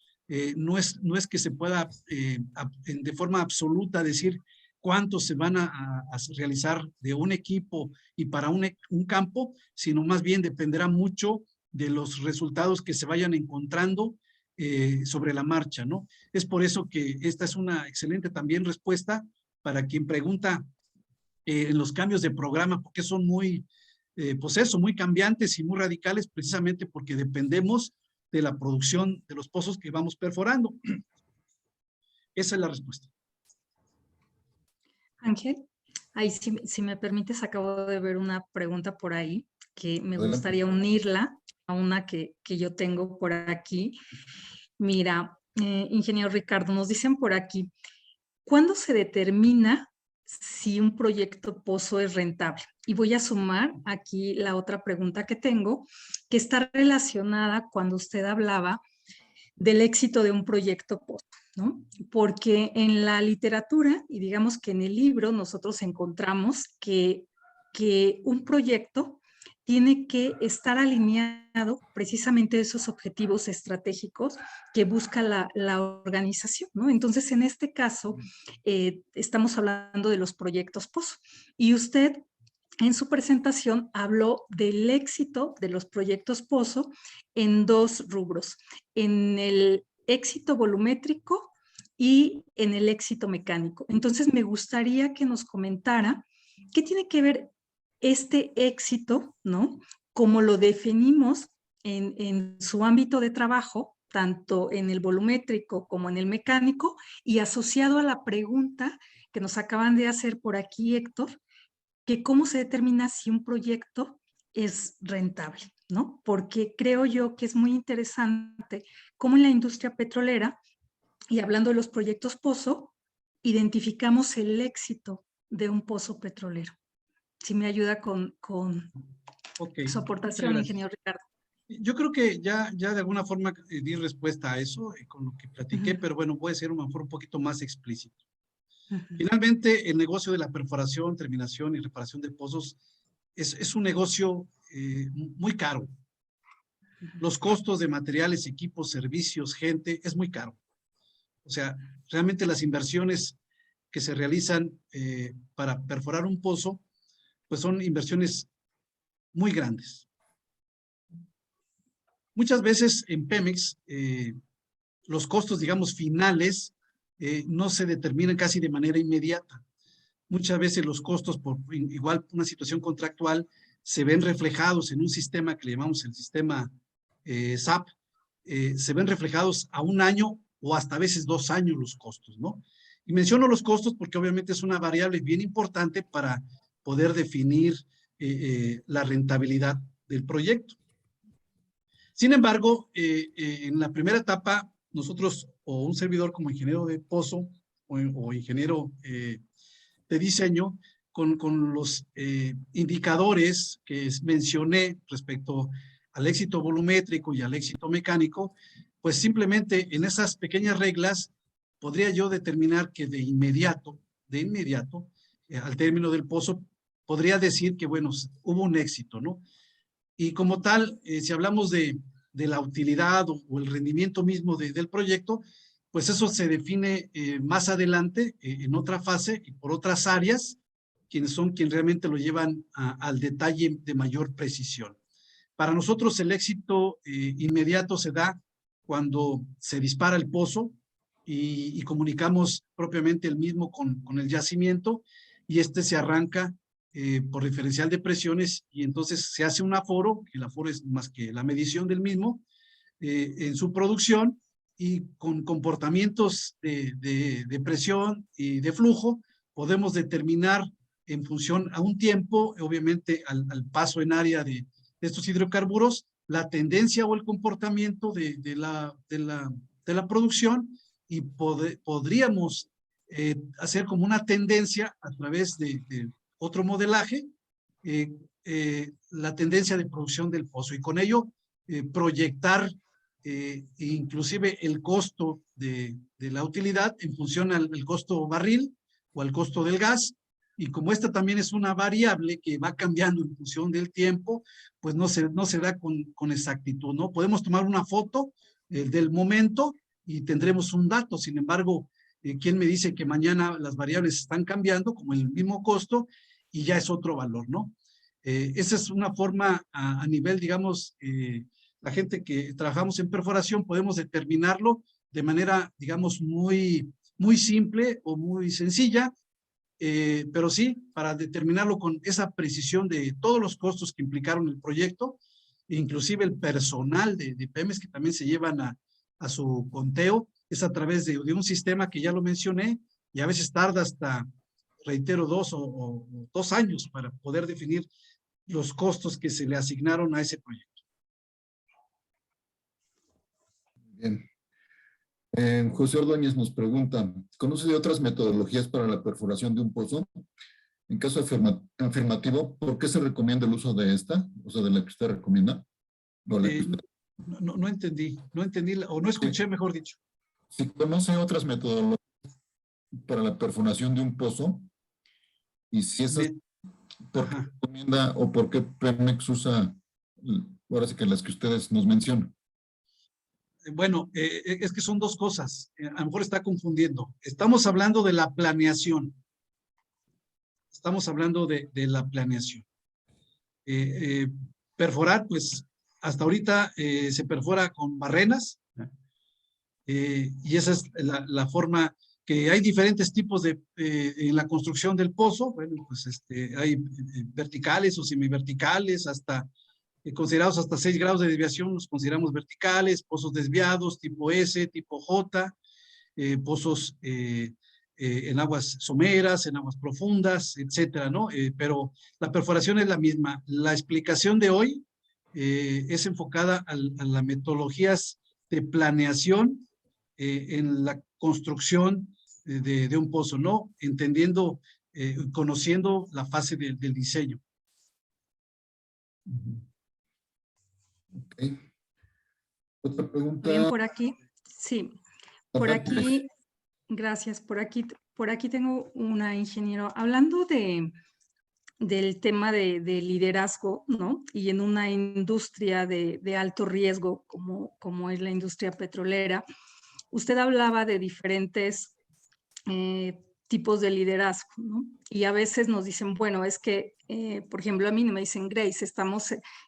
no es que se pueda de forma absoluta decir cuántos se van a realizar de un equipo y para un campo, sino más bien dependerá mucho de los resultados que se vayan encontrando sobre la marcha, ¿no? Es por eso que esta es una excelente también respuesta para quien pregunta en los cambios de programa, porque son muy, pues eso, muy cambiantes y muy radicales, precisamente porque dependemos de la producción de los pozos que vamos perforando. Esa es la respuesta. Ángel, ahí si me permites, acabo de ver una pregunta por ahí que me Adelante. gustaría unirla a una que yo tengo por aquí. Mira, ingeniero Ricardo, nos dicen por aquí, ¿cuándo se determina si un proyecto pozo es rentable? Y voy a sumar aquí la otra pregunta que tengo, que está relacionada cuando usted hablaba del éxito de un proyecto pozo, ¿no? Porque en la literatura, y digamos que en el libro, nosotros encontramos que un proyecto tiene que estar alineado precisamente a esos objetivos estratégicos que busca la organización, ¿no? Entonces, en este caso, estamos hablando de los proyectos POSO. Y usted, en su presentación, habló del éxito de los proyectos POSO en dos rubros, en el éxito volumétrico y en el éxito mecánico. Entonces, me gustaría que nos comentara qué tiene que ver este éxito, ¿no? Como lo definimos en su ámbito de trabajo, tanto en el volumétrico como en el mecánico, y asociado a la pregunta que nos acaban de hacer por aquí, Héctor, que cómo se determina si un proyecto es rentable, ¿no? Porque creo yo que es muy interesante cómo en la industria petrolera, y hablando de los proyectos pozo, identificamos el éxito de un pozo petrolero. Si me ayuda con Okay. su aportación, ingeniero Ricardo. Yo creo que ya de alguna forma di respuesta a eso con lo que platiqué, pero bueno, puede ser un poquito más explícito. Finalmente, el negocio de la perforación, terminación y reparación de pozos es un negocio muy caro. Los costos de materiales, equipos, servicios, gente, es muy caro. O sea, realmente las inversiones que se realizan para perforar un pozo, pues son inversiones muy grandes. Muchas veces en Pemex, los costos, digamos, finales no se determinan casi de manera inmediata. muchas veces los costos por igual una situación contractual se ven reflejados en un sistema que le llamamos el sistema SAP, se ven reflejados a un año o hasta a veces 2 años los costos, ¿no? Y menciono los costos porque obviamente es una variable bien importante para poder definir la rentabilidad del proyecto. Sin embargo, en la primera etapa, nosotros o un servidor como ingeniero de pozo o ingeniero de diseño, con los indicadores que mencioné respecto al éxito volumétrico y al éxito mecánico, pues simplemente en esas pequeñas reglas podría yo determinar que de inmediato, al término del pozo, podría decir que, bueno, hubo un éxito, ¿no? Y como tal, si hablamos de la utilidad o el rendimiento mismo del proyecto, pues eso se define más adelante en otra fase y por otras áreas, quienes realmente lo llevan al detalle de mayor precisión. Para nosotros el éxito inmediato se da cuando se dispara el pozo y comunicamos propiamente el mismo con el yacimiento y este se arranca por diferencial de presiones y entonces se hace un aforo, que el aforo es más que la medición del mismo, en su producción y con comportamientos de presión y de flujo podemos determinar en función a un tiempo, obviamente al paso en área de estos hidrocarburos, la tendencia o el comportamiento de la producción y podríamos hacer como una tendencia a través de otro modelaje, la tendencia de producción del pozo y con ello proyectar inclusive el costo de la utilidad en función al costo barril o al costo del gas. Y como esta también es una variable que va cambiando en función del tiempo, pues no se da con exactitud, ¿no? Podemos tomar una foto del momento y tendremos un dato. Sin embargo, ¿quién me dice que mañana las variables están cambiando como el mismo costo y ya es otro valor, ¿no? Esa es una forma a nivel, digamos, la gente que trabajamos en perforación podemos determinarlo de manera, digamos, muy simple o muy sencilla, pero sí, para determinarlo con esa precisión de todos los costos que implicaron el proyecto, inclusive el personal de Pemex que también se llevan a su conteo, es a través de un sistema que ya lo mencioné y a veces tarda hasta, reitero, 2 años para poder definir los costos que se le asignaron a ese proyecto. Bien. José Ordóñez nos pregunta, ¿conoce de otras metodologías para la perforación de un pozo? En caso afirmativo, ¿por qué se recomienda el uso de esta? O sea, de la que usted recomienda. No entendí, o no escuché, mejor dicho. Si conoce otras metodologías para la perforación de un pozo, y si esas, ¿por qué recomienda o por qué Pemex usa, ahora sí que las que ustedes nos mencionan? Bueno, es que son dos cosas. A lo mejor está confundiendo. Estamos hablando de la planeación. Estamos hablando de la planeación. Perforar, pues, hasta ahorita se perfora con barrenas. Y esa es la forma que hay diferentes tipos en la construcción del pozo. Bueno, pues hay verticales o semiverticales, hasta considerados hasta 6 grados de desviación, los consideramos verticales, pozos desviados, tipo S, tipo J, pozos en aguas someras, en aguas profundas, etcétera, ¿no? Pero la perforación es la misma. La explicación de hoy es enfocada a las metodologías de planeación en la construcción de un pozo, ¿no? Entendiendo, conociendo la fase del diseño. Okay. Otra pregunta. Bien, por aquí, sí. Por aquí, gracias. Por aquí tengo una, ingeniero. Hablando del tema de liderazgo, ¿no? Y en una industria de alto riesgo como es la industria petrolera, usted hablaba de diferentes tipos de liderazgo, ¿no? Y a veces nos dicen, bueno, es que, por ejemplo, a mí me dicen, Grace,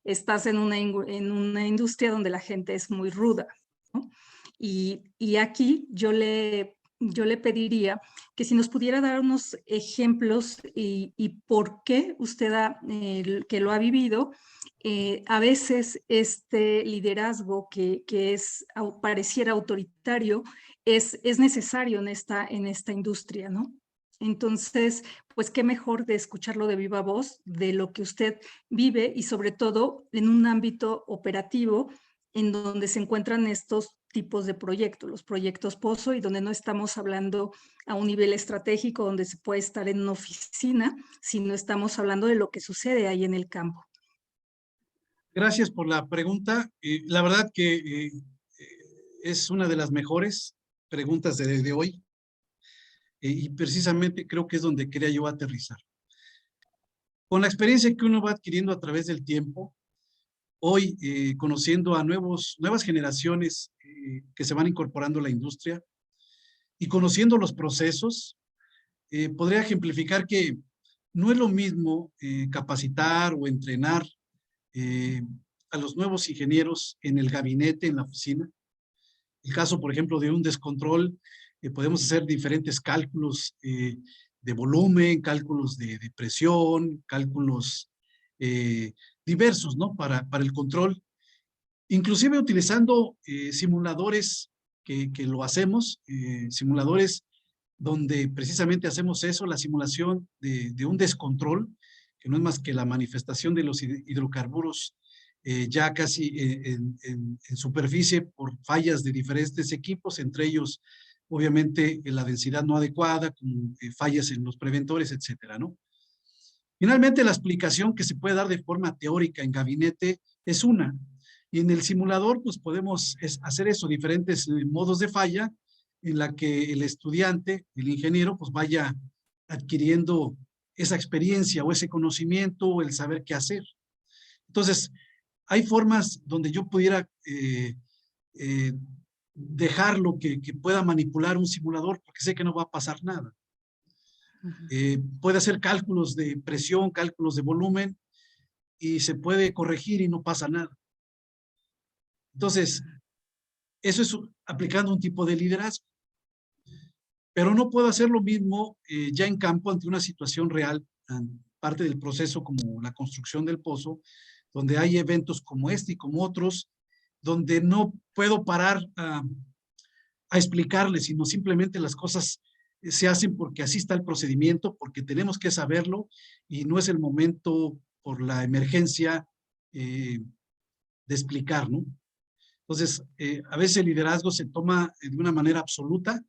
estás en una industria donde la gente es muy ruda, ¿no? Y aquí yo le yo le pediría que si nos pudiera dar unos ejemplos y por qué usted que lo ha vivido, a veces este liderazgo que pareciera autoritario es necesario en esta industria, ¿no? Entonces, pues qué mejor de escucharlo de viva voz, de lo que usted vive y sobre todo en un ámbito operativo en donde se encuentran estos tipos de proyectos, los proyectos POSO, y donde no estamos hablando a un nivel estratégico donde se puede estar en una oficina, sino estamos hablando de lo que sucede ahí en el campo. Gracias por la pregunta. La verdad que es una de las mejores preguntas de hoy y precisamente creo que es donde quería yo aterrizar. Con la experiencia que uno va adquiriendo a través del tiempo, hoy conociendo a nuevas generaciones que se van incorporando a la industria y conociendo los procesos, podría ejemplificar que no es lo mismo capacitar o entrenar a los nuevos ingenieros en el gabinete, en la oficina. El caso, por ejemplo, de un descontrol, podemos hacer diferentes cálculos de volumen, cálculos de presión, cálculos diversos, ¿no? Para el control, inclusive utilizando simuladores que lo hacemos, simuladores donde precisamente hacemos eso, la simulación de un descontrol, que no es más que la manifestación de los hidrocarburos ya casi en superficie por fallas de diferentes equipos, entre ellos, obviamente, la densidad no adecuada, como fallas en los preventores, etcétera, ¿no? Finalmente, la explicación que se puede dar de forma teórica en gabinete es una, y en el simulador, pues podemos hacer eso, diferentes modos de falla, en la que el estudiante, el ingeniero, pues vaya adquiriendo esa experiencia o ese conocimiento o el saber qué hacer. Entonces, hay formas donde yo pudiera dejarlo que pueda manipular un simulador porque sé que no va a pasar nada. Puede hacer cálculos de presión, cálculos de volumen y se puede corregir y no pasa nada. Entonces, eso es aplicando un tipo de liderazgo. Pero no puedo hacer lo mismo ya en campo ante una situación real, parte del proceso como la construcción del pozo, donde hay eventos como este y como otros, donde no puedo parar a explicarles, sino simplemente las cosas se hacen porque así está el procedimiento, porque tenemos que saberlo y no es el momento por la emergencia de explicar, ¿no? Entonces, a veces el liderazgo se toma de una manera absoluta,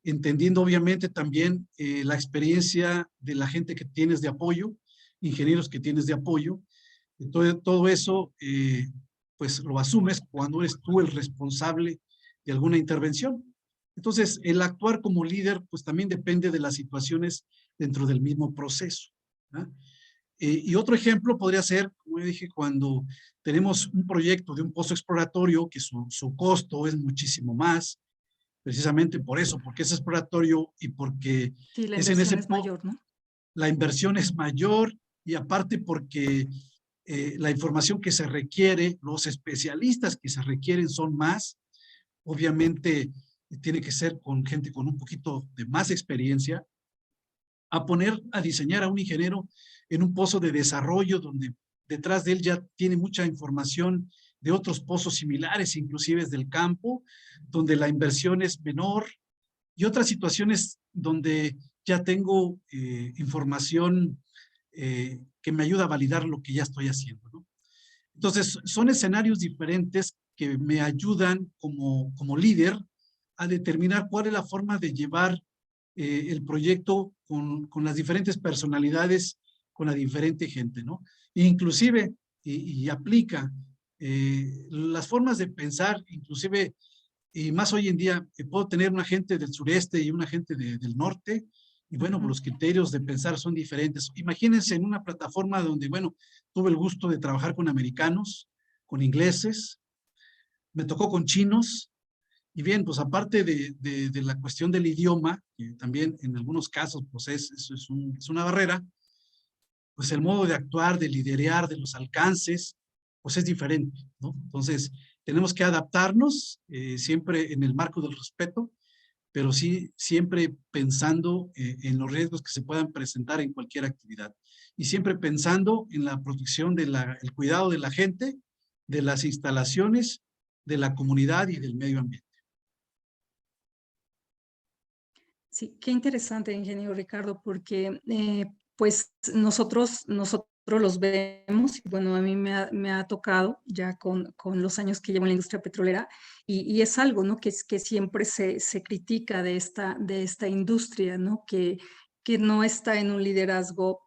entendiendo obviamente también la experiencia de la gente que tienes de apoyo, ingenieros que tienes de apoyo. Entonces, todo eso, pues lo asumes cuando eres tú el responsable de alguna intervención. Entonces, el actuar como líder, pues también depende de las situaciones dentro del mismo proceso, ¿no? Y otro ejemplo podría ser, como yo dije, cuando tenemos un proyecto de un pozo exploratorio que su costo es muchísimo más, precisamente por eso, porque es exploratorio y porque Sí, la es en ese inversión es mayor, ¿no? la inversión es mayor y aparte porque la información que se requiere, los especialistas que se requieren son más, obviamente tiene que ser con gente con un poquito de más experiencia, a poner a diseñar a un ingeniero en un pozo de desarrollo donde detrás de él ya tiene mucha información de otros pozos similares, inclusive del campo, donde la inversión es menor y otras situaciones donde ya tengo información que me ayuda a validar lo que ya estoy haciendo, ¿no? Entonces, son escenarios diferentes que me ayudan como líder a determinar cuál es la forma de llevar el proyecto con las diferentes personalidades, con la diferente gente, ¿no? Inclusive, y aplica las formas de pensar, inclusive, y más hoy en día, puedo tener una gente del sureste y una gente del norte, y bueno, los criterios de pensar son diferentes. Imagínense en una plataforma donde, bueno, tuve el gusto de trabajar con americanos, con ingleses, me tocó con chinos, y bien, pues aparte de la cuestión del idioma, que también en algunos casos pues es una barrera, pues el modo de actuar, de liderar, de los alcances, pues es diferente, ¿no? Entonces, tenemos que adaptarnos siempre en el marco del respeto, pero sí siempre pensando en los riesgos que se puedan presentar en cualquier actividad. Y siempre pensando en la protección el cuidado de la gente, de las instalaciones, de la comunidad y del medio ambiente. Sí, qué interesante, ingeniero Ricardo, porque pues nosotros los vemos, y bueno, a mí me ha tocado ya con los años que llevo en la industria petrolera, y es algo, ¿no? Que siempre se critica de esta industria, ¿no? Que no está en un liderazgo,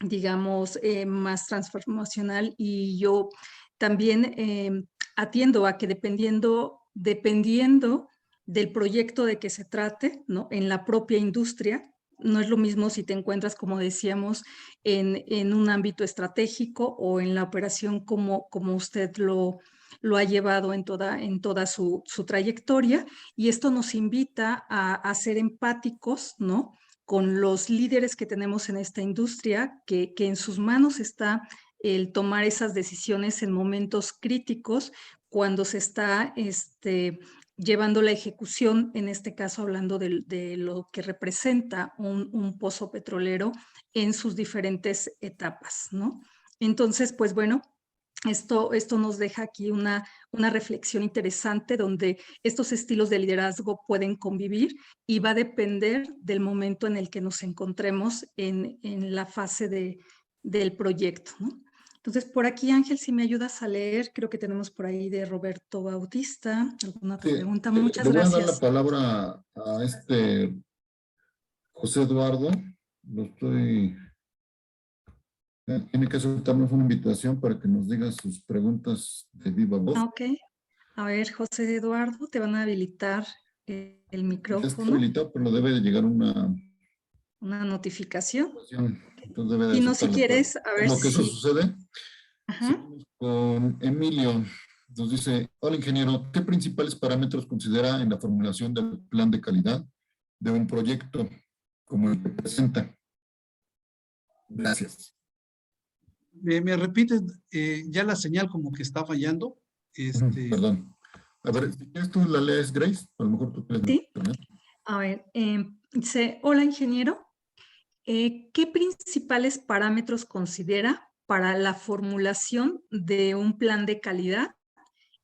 digamos, más transformacional, y yo también atiendo a que dependiendo del proyecto de que se trate, ¿no? En la propia industria, no es lo mismo si te encuentras, como decíamos, en un ámbito estratégico o en la operación como usted lo ha llevado en toda su trayectoria, y esto nos invita a ser empáticos, ¿no? Con los líderes que tenemos en esta industria, que en sus manos está el tomar esas decisiones en momentos críticos, cuando se está llevando la ejecución, en este caso hablando de lo que representa un pozo petrolero en sus diferentes etapas, ¿no? Entonces, pues bueno, esto nos deja aquí una reflexión interesante, donde estos estilos de liderazgo pueden convivir, y va a depender del momento en el que nos encontremos en la fase del proyecto, ¿no? Entonces, por aquí, Ángel, si me ayudas a leer, creo que tenemos por ahí de Roberto Bautista alguna otra pregunta. Muchas Le voy a dar la gracias. palabra a José Eduardo. Tiene que aceptarnos una invitación para que nos diga sus preguntas de viva voz. Ok. A ver, José Eduardo, te van a habilitar el Ya está micrófono. habilitado, pero debe de llegar una notificación. entonces debe de Si no, si aceptarla. quieres, a ver En lo que eso si... sucede, Ajá. seguimos con Emilio. Nos dice, hola ingeniero, ¿qué principales parámetros considera en la formulación del plan de calidad de un proyecto como el que presenta? Gracias. Me repites, ya la señal como que está fallando. Perdón. A ver, si quieres tú la lees, Grace, a lo mejor tú quieres Sí. internet. A ver, dice, hola ingeniero, ¿qué principales parámetros considera para la formulación de un plan de calidad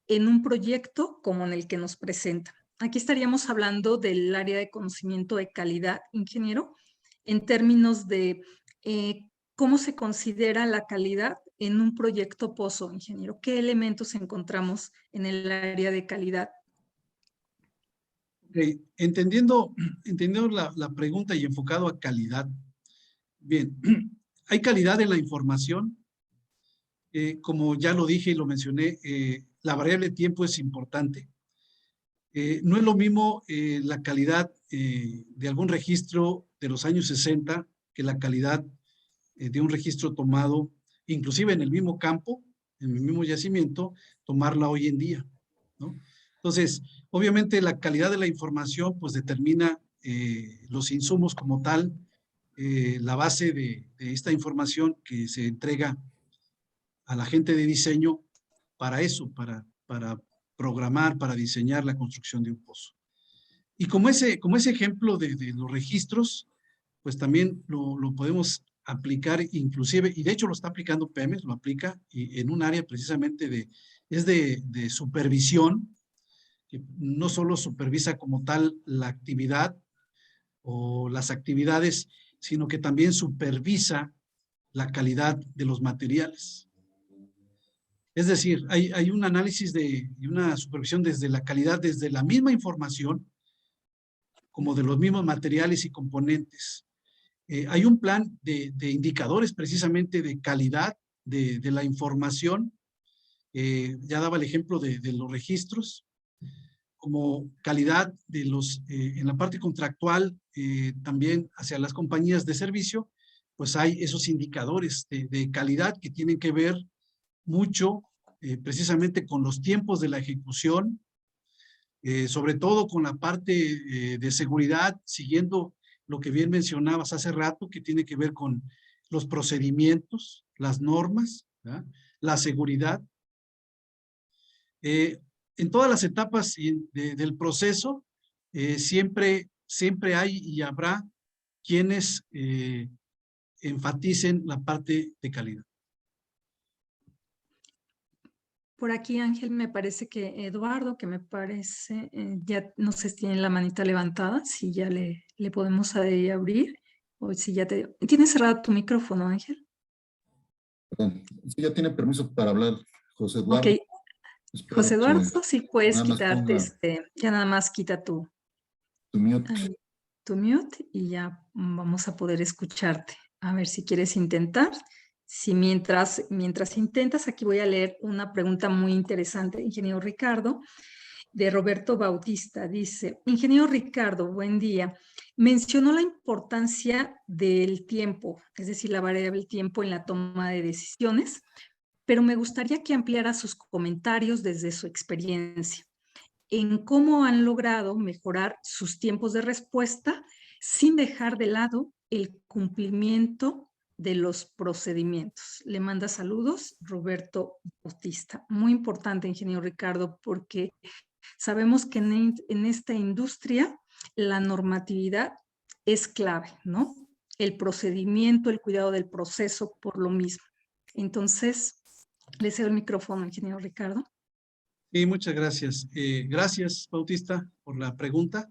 en un proyecto como en el que nos presenta? Aquí estaríamos hablando del área de conocimiento de calidad, ingeniero, en términos de cómo se considera la calidad en un proyecto pozo, ingeniero. ¿Qué elementos encontramos en el área de calidad? Okay. Entendiendo la pregunta y enfocado a calidad. Bien, hay calidad en la información. Como ya lo dije y lo mencioné, la variable tiempo es importante. No es lo mismo la calidad de algún registro de los años 60 que la calidad de un registro tomado, inclusive en el mismo campo, en el mismo yacimiento, tomarla hoy en día, ¿no? Entonces, obviamente la calidad de la información pues determina los insumos como tal, la base de esta información que se entrega a la gente de diseño para eso, para programar, para diseñar la construcción de un pozo. Y como ese ejemplo de los registros, pues también lo podemos aplicar inclusive, y de hecho lo está aplicando Pemex, lo aplica y en un área precisamente de supervisión, que no solo supervisa como tal la actividad o las actividades, sino que también supervisa la calidad de los materiales. Es decir, hay un análisis y una supervisión desde la calidad, desde la misma información, como de los mismos materiales y componentes. Hay un plan de indicadores precisamente de calidad de la información. Ya daba el ejemplo de los registros, como calidad de en la parte contractual, también hacia las compañías de servicio, pues hay esos indicadores de calidad que tienen que ver mucho precisamente con los tiempos de la ejecución, sobre todo con la parte de seguridad, siguiendo lo que bien mencionabas hace rato, que tiene que ver con los procedimientos, las normas, ¿verdad? La seguridad. En todas las etapas del proceso, siempre hay y habrá quienes enfaticen la parte de calidad. Por aquí, Ángel, me parece que Eduardo, que me parece, ya no sé si tiene la manita levantada, si ya le podemos ahí abrir, o si ya te... ¿Tienes cerrado tu micrófono, Ángel? Perdón. Sí, ya tiene permiso para hablar José Ok, Eduardo. José Espero Eduardo, que sí puedes nada más quitarte, ponga ya nada más quita tu, tu mute. ahí, tu mute y ya vamos a poder escucharte. A ver si quieres intentar. Si mientras intentas, aquí voy a leer una pregunta muy interesante, ingeniero Ricardo, de Roberto Bautista. Dice, ingeniero Ricardo, buen día. Mencionó la importancia del tiempo, es decir, la variable tiempo en la toma de decisiones, pero me gustaría que ampliara sus comentarios desde su experiencia en cómo han logrado mejorar sus tiempos de respuesta sin dejar de lado el cumplimiento de los procedimientos. Le manda saludos Roberto Bautista. Muy importante, ingeniero Ricardo, porque sabemos que en esta industria la normatividad es clave, ¿no? El procedimiento, el cuidado del proceso por lo mismo. Entonces, le cedo el micrófono, ingeniero Ricardo. Sí, muchas gracias. Gracias, Bautista, por la pregunta.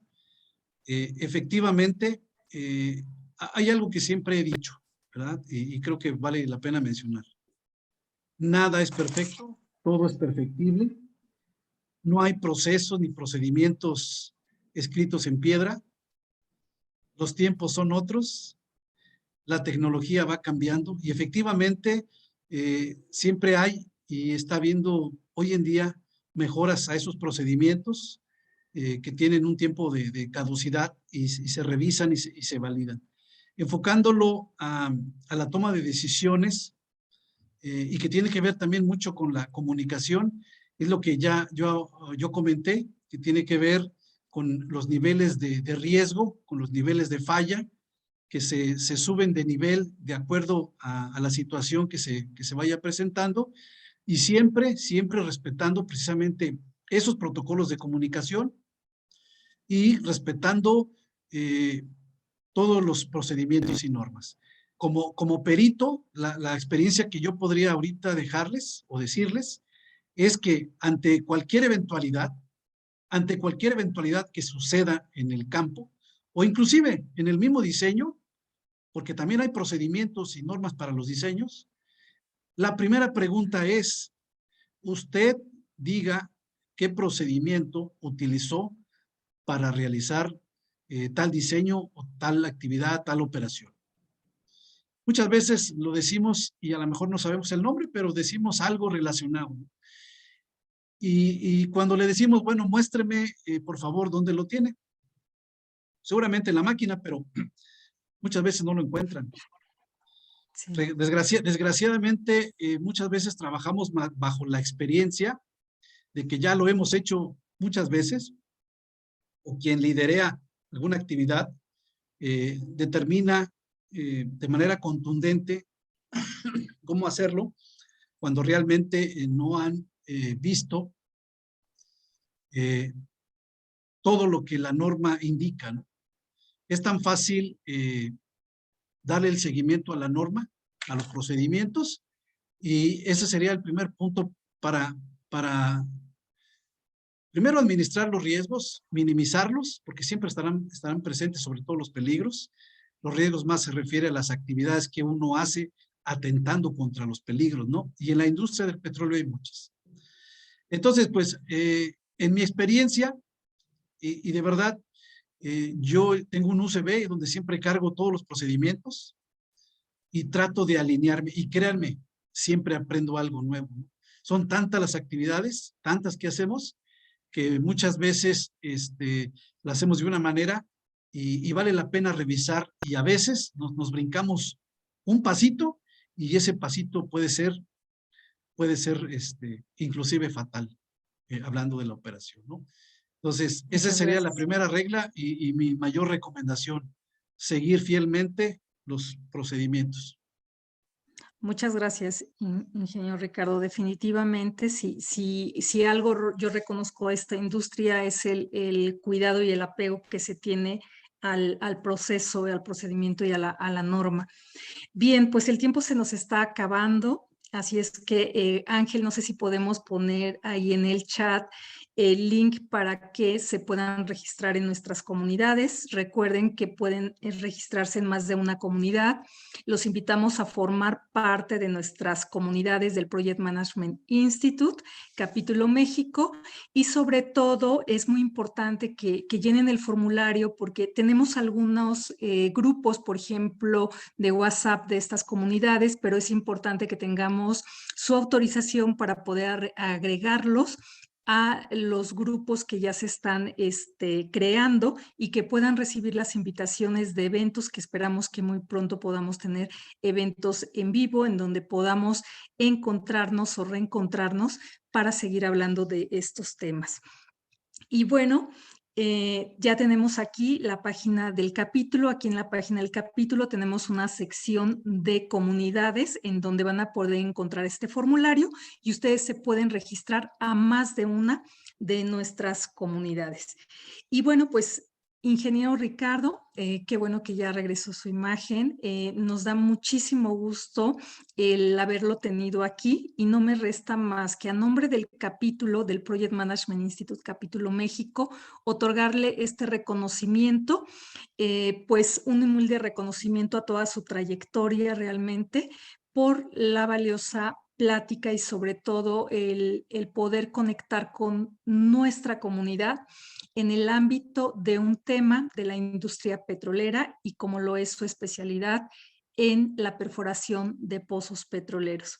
Efectivamente, hay algo que siempre he dicho, ¿verdad? Y creo que vale la pena mencionar. Nada es perfecto, todo es perfectible. No hay procesos ni procedimientos escritos en piedra. Los tiempos son otros, la tecnología va cambiando y efectivamente siempre hay y está habiendo hoy en día mejoras a esos procedimientos que tienen un tiempo de caducidad y se revisan y se validan. Enfocándolo a la toma de decisiones y que tiene que ver también mucho con la comunicación, es lo que ya yo comenté, que tiene que ver con los niveles de riesgo, con los niveles de falla, que se suben de nivel de acuerdo a la situación que se vaya presentando y siempre respetando precisamente esos protocolos de comunicación y respetando todos los procedimientos y normas. Como perito, la experiencia que yo podría ahorita dejarles o decirles es que ante cualquier eventualidad que suceda en el campo o inclusive en el mismo diseño, porque también hay procedimientos y normas para los diseños, la primera pregunta es, usted diga qué procedimiento utilizó para realizar tal diseño o tal actividad, tal operación. Muchas veces lo decimos y a lo mejor no sabemos el nombre, pero decimos algo relacionado. Y cuando le decimos, bueno, muéstreme, por favor, dónde lo tiene. Seguramente en la máquina, pero muchas veces no lo encuentran. Sí. Desgraciadamente, muchas veces trabajamos bajo la experiencia de que ya lo hemos hecho muchas veces, o quien liderea alguna actividad determina de manera contundente cómo hacerlo cuando realmente no han visto todo lo que la norma indica, ¿no? Es tan fácil darle el seguimiento a la norma, a los procedimientos, y ese sería el primer punto para primero administrar los riesgos, minimizarlos, porque siempre estarán presentes, sobre todo los peligros. Los riesgos más se refiere a las actividades que uno hace atentando contra los peligros, ¿no? Y en la industria del petróleo hay muchas. Entonces, pues, en mi experiencia, y de verdad, yo tengo un USB donde siempre cargo todos los procedimientos y trato de alinearme. Y créanme, siempre aprendo algo nuevo, ¿no? Son tantas las actividades, tantas que hacemos, que muchas veces la hacemos de una manera y vale la pena revisar y a veces nos brincamos un pasito y ese pasito puede ser inclusive fatal, hablando de la operación, ¿no? Entonces, esa Muchas sería la gracias. primera regla y mi mayor recomendación, seguir fielmente los procedimientos. Muchas gracias, ingeniero Ricardo. Definitivamente, si algo yo reconozco a esta industria es el cuidado y el apego que se tiene al proceso, al procedimiento y a la norma. Bien, pues el tiempo se nos está acabando, así es que Ángel, no sé si podemos poner ahí en el chat el link para que se puedan registrar en nuestras comunidades. Recuerden que pueden registrarse en más de una comunidad. Los invitamos a formar parte de nuestras comunidades del Project Management Institute, Capítulo México, y sobre todo es muy importante que llenen el formulario porque tenemos algunos grupos, por ejemplo, de WhatsApp de estas comunidades, pero es importante que tengamos su autorización para poder agregarlos a los grupos que ya se están creando y que puedan recibir las invitaciones de eventos que esperamos que muy pronto podamos tener eventos en vivo en donde podamos encontrarnos o reencontrarnos para seguir hablando de estos temas. Y bueno, ya tenemos aquí la página del capítulo. Aquí en la página del capítulo tenemos una sección de comunidades en donde van a poder encontrar este formulario y ustedes se pueden registrar a más de una de nuestras comunidades. Y bueno, pues ingeniero Ricardo, qué bueno que ya regresó su imagen. Nos da muchísimo gusto el haberlo tenido aquí y no me resta más que a nombre del capítulo del Project Management Institute Capítulo México otorgarle este reconocimiento, pues un humilde reconocimiento a toda su trayectoria realmente por la valiosa plática y sobre todo el poder conectar con nuestra comunidad en el ámbito de un tema de la industria petrolera y como lo es su especialidad en la perforación de pozos petroleros.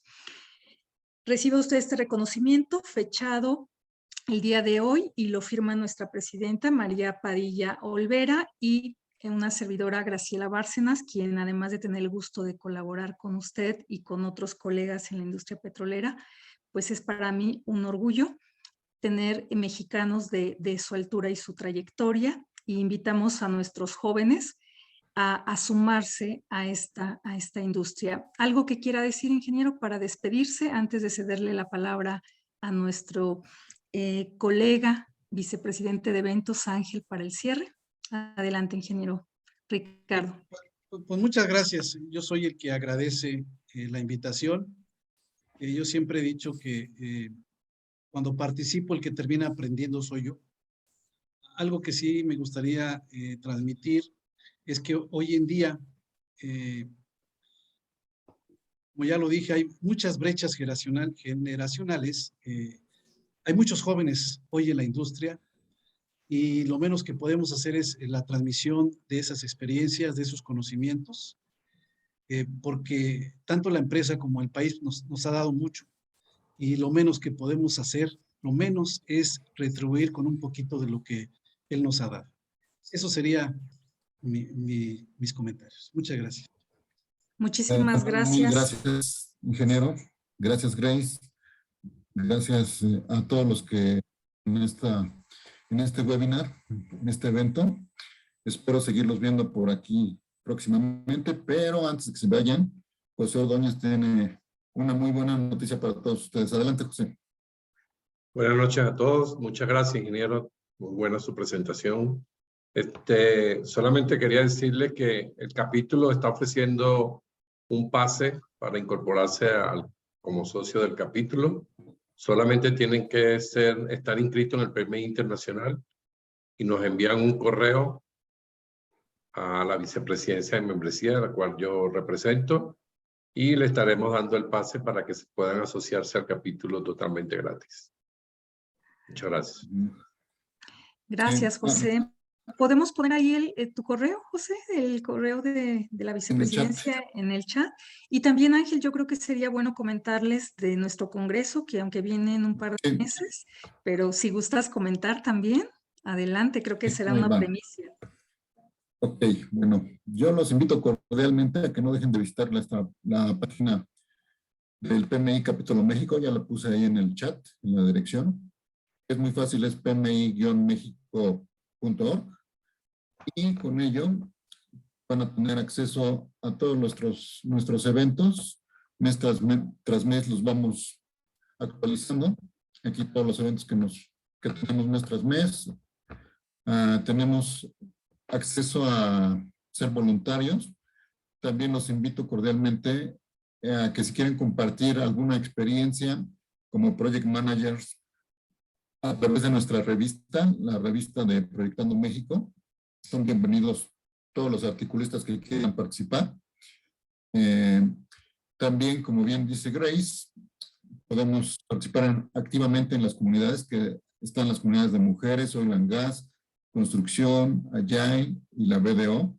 Recibe usted este reconocimiento fechado el día de hoy y lo firma nuestra presidenta María Padilla Olvera y una servidora Graciela Bárcenas, quien además de tener el gusto de colaborar con usted y con otros colegas en la industria petrolera, pues es para mí un orgullo tener mexicanos de su altura y su trayectoria y invitamos a nuestros jóvenes a sumarse a esta industria. ¿Algo que quiera decir, ingeniero, para despedirse antes de cederle la palabra a nuestro colega, vicepresidente de eventos, Ángel, para el cierre? Adelante, ingeniero Ricardo. Pues muchas gracias. Yo soy el que agradece la invitación. Yo siempre he dicho que cuando participo, el que termina aprendiendo soy yo. Algo que sí me gustaría transmitir es que hoy en día, como ya lo dije, hay muchas brechas generacionales. Hay muchos jóvenes hoy en la industria y lo menos que podemos hacer es la transmisión de esas experiencias, de esos conocimientos, porque tanto la empresa como el país nos ha dado mucho y lo menos que podemos hacer, lo menos es retribuir con un poquito de lo que él nos ha dado. Eso sería mis comentarios. Muchas gracias. Muchísimas Mil gracias. gracias, ingeniero. Gracias, Grace. Gracias a todos los que en este webinar, en este evento. Espero seguirlos viendo por aquí próximamente, pero antes de que se vayan, José Ordóñez tiene una muy buena noticia para todos ustedes. Adelante, José. Buenas noches a todos. Muchas gracias, ingeniero. Muy buena su presentación. Solamente quería decirle que el capítulo está ofreciendo un pase para incorporarse como socio del capítulo. Solamente tienen que estar inscritos en el PMI Internacional y nos envían un correo a la vicepresidencia de membresía, de la cual yo represento, y le estaremos dando el pase para que se puedan asociarse al capítulo totalmente gratis. Muchas gracias. Gracias, José. ¿Podemos poner ahí tu correo, José? El correo de la vicepresidencia en el chat. Y también, Ángel, yo creo que sería bueno comentarles de nuestro congreso, que aunque viene en un par de meses, pero si gustas comentar también, adelante, creo que será una primicia. Ok, bueno, yo los invito cordialmente a que no dejen de visitar la página del PMI Capítulo México, ya la puse ahí en el chat, en la dirección. Es muy fácil, es pmi-mexico.org y con ello van a tener acceso a todos nuestros eventos, mes tras mes los vamos actualizando. Aquí todos los eventos que tenemos mes tras mes. Tenemos acceso a ser voluntarios. También los invito cordialmente a que si quieren compartir alguna experiencia como Project Managers a través de nuestra revista, la revista de Proyectando México, son bienvenidos todos los articulistas que quieran participar. También, como bien dice Grace, podemos participar activamente en las comunidades que están las comunidades de mujeres, oil and gas, construcción, Agile y la BDO,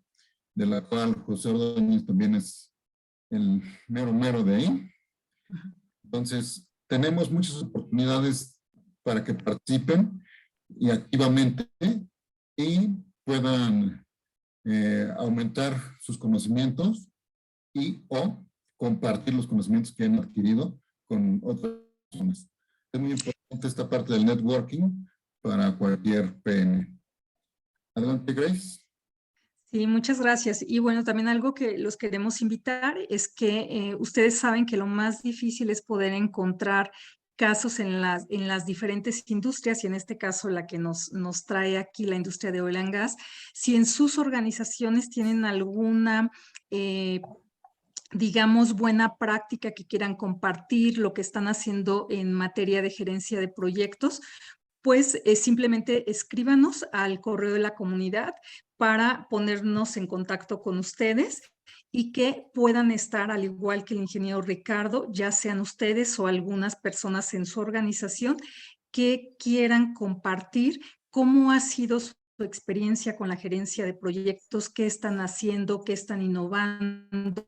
de la cual José Ordóñez también es el mero de ahí. Entonces, tenemos muchas oportunidades para que participen y activamente y puedan aumentar sus conocimientos y o compartir los conocimientos que han adquirido con otras personas. Es muy importante esta parte del networking para cualquier PN. Adelante, Grace. Sí, muchas gracias. Y bueno, también algo que los queremos invitar es que ustedes saben que lo más difícil es poder encontrar casos en las diferentes industrias, y en este caso la que nos trae aquí la industria de oil and gas. Si en sus organizaciones tienen alguna digamos, buena práctica que quieran compartir, lo que están haciendo en materia de gerencia de proyectos, pues simplemente escríbanos al correo de la comunidad para ponernos en contacto con ustedes y que puedan estar, al igual que el ingeniero Ricardo, ya sean ustedes o algunas personas en su organización que quieran compartir cómo ha sido su experiencia con la gerencia de proyectos, qué están haciendo, qué están innovando,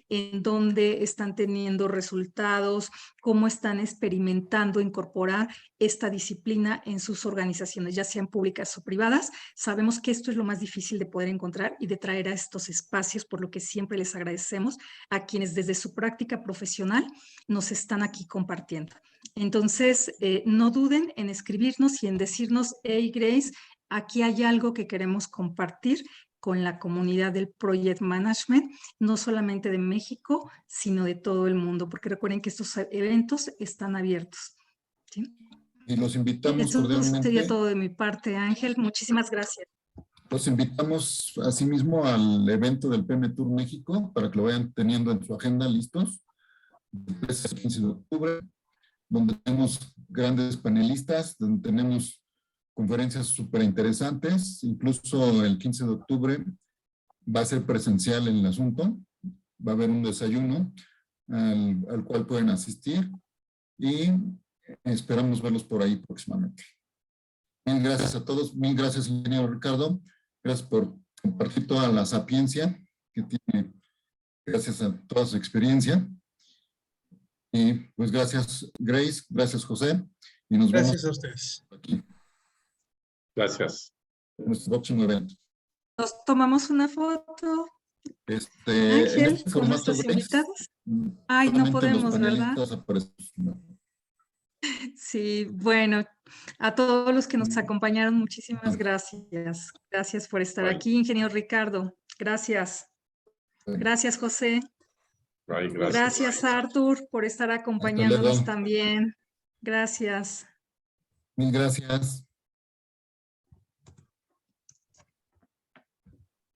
en dónde están teniendo resultados, cómo están experimentando incorporar esta disciplina en sus organizaciones, ya sean públicas o privadas. Sabemos que esto es lo más difícil de poder encontrar y de traer a estos espacios, por lo que siempre les agradecemos a quienes desde su práctica profesional nos están aquí compartiendo. Entonces, no duden en escribirnos y en decirnos, hey Grace, aquí hay algo que queremos compartir con la comunidad del Project Management, no solamente de México, sino de todo el mundo, porque recuerden que estos eventos están abiertos. ¿Sí? Y los invitamos Eso cordialmente. sería todo de mi parte, Ángel. Muchísimas gracias. Los invitamos asimismo al evento del PM Tour México para que lo vayan teniendo en su agenda listos. El 13 al 15 de octubre, donde tenemos grandes panelistas, donde tenemos conferencias súper interesantes. Incluso el 15 de octubre va a ser presencial el asunto. Va a haber un desayuno al cual pueden asistir y esperamos verlos por ahí próximamente. Mil gracias a todos. Mil gracias, ingeniero Ricardo. Gracias por compartir toda la sapiencia que tiene, gracias a toda su experiencia. Y pues gracias, Grace. Gracias, José. Y nos Gracias vemos a ustedes. aquí Gracias. en nuestro próximo evento. Nos tomamos una foto. En Ángel, este con formato, nuestros Grace, invitados. Ay, no solamente los podemos, ¿verdad? panelistas aparecen. Sí, bueno, a todos los que nos acompañaron, muchísimas gracias. Gracias por estar Bye. aquí, ingeniero Ricardo. Gracias. Gracias, José. Bye, gracias. Gracias, Arthur, por estar acompañándonos también. Gracias. Mil gracias.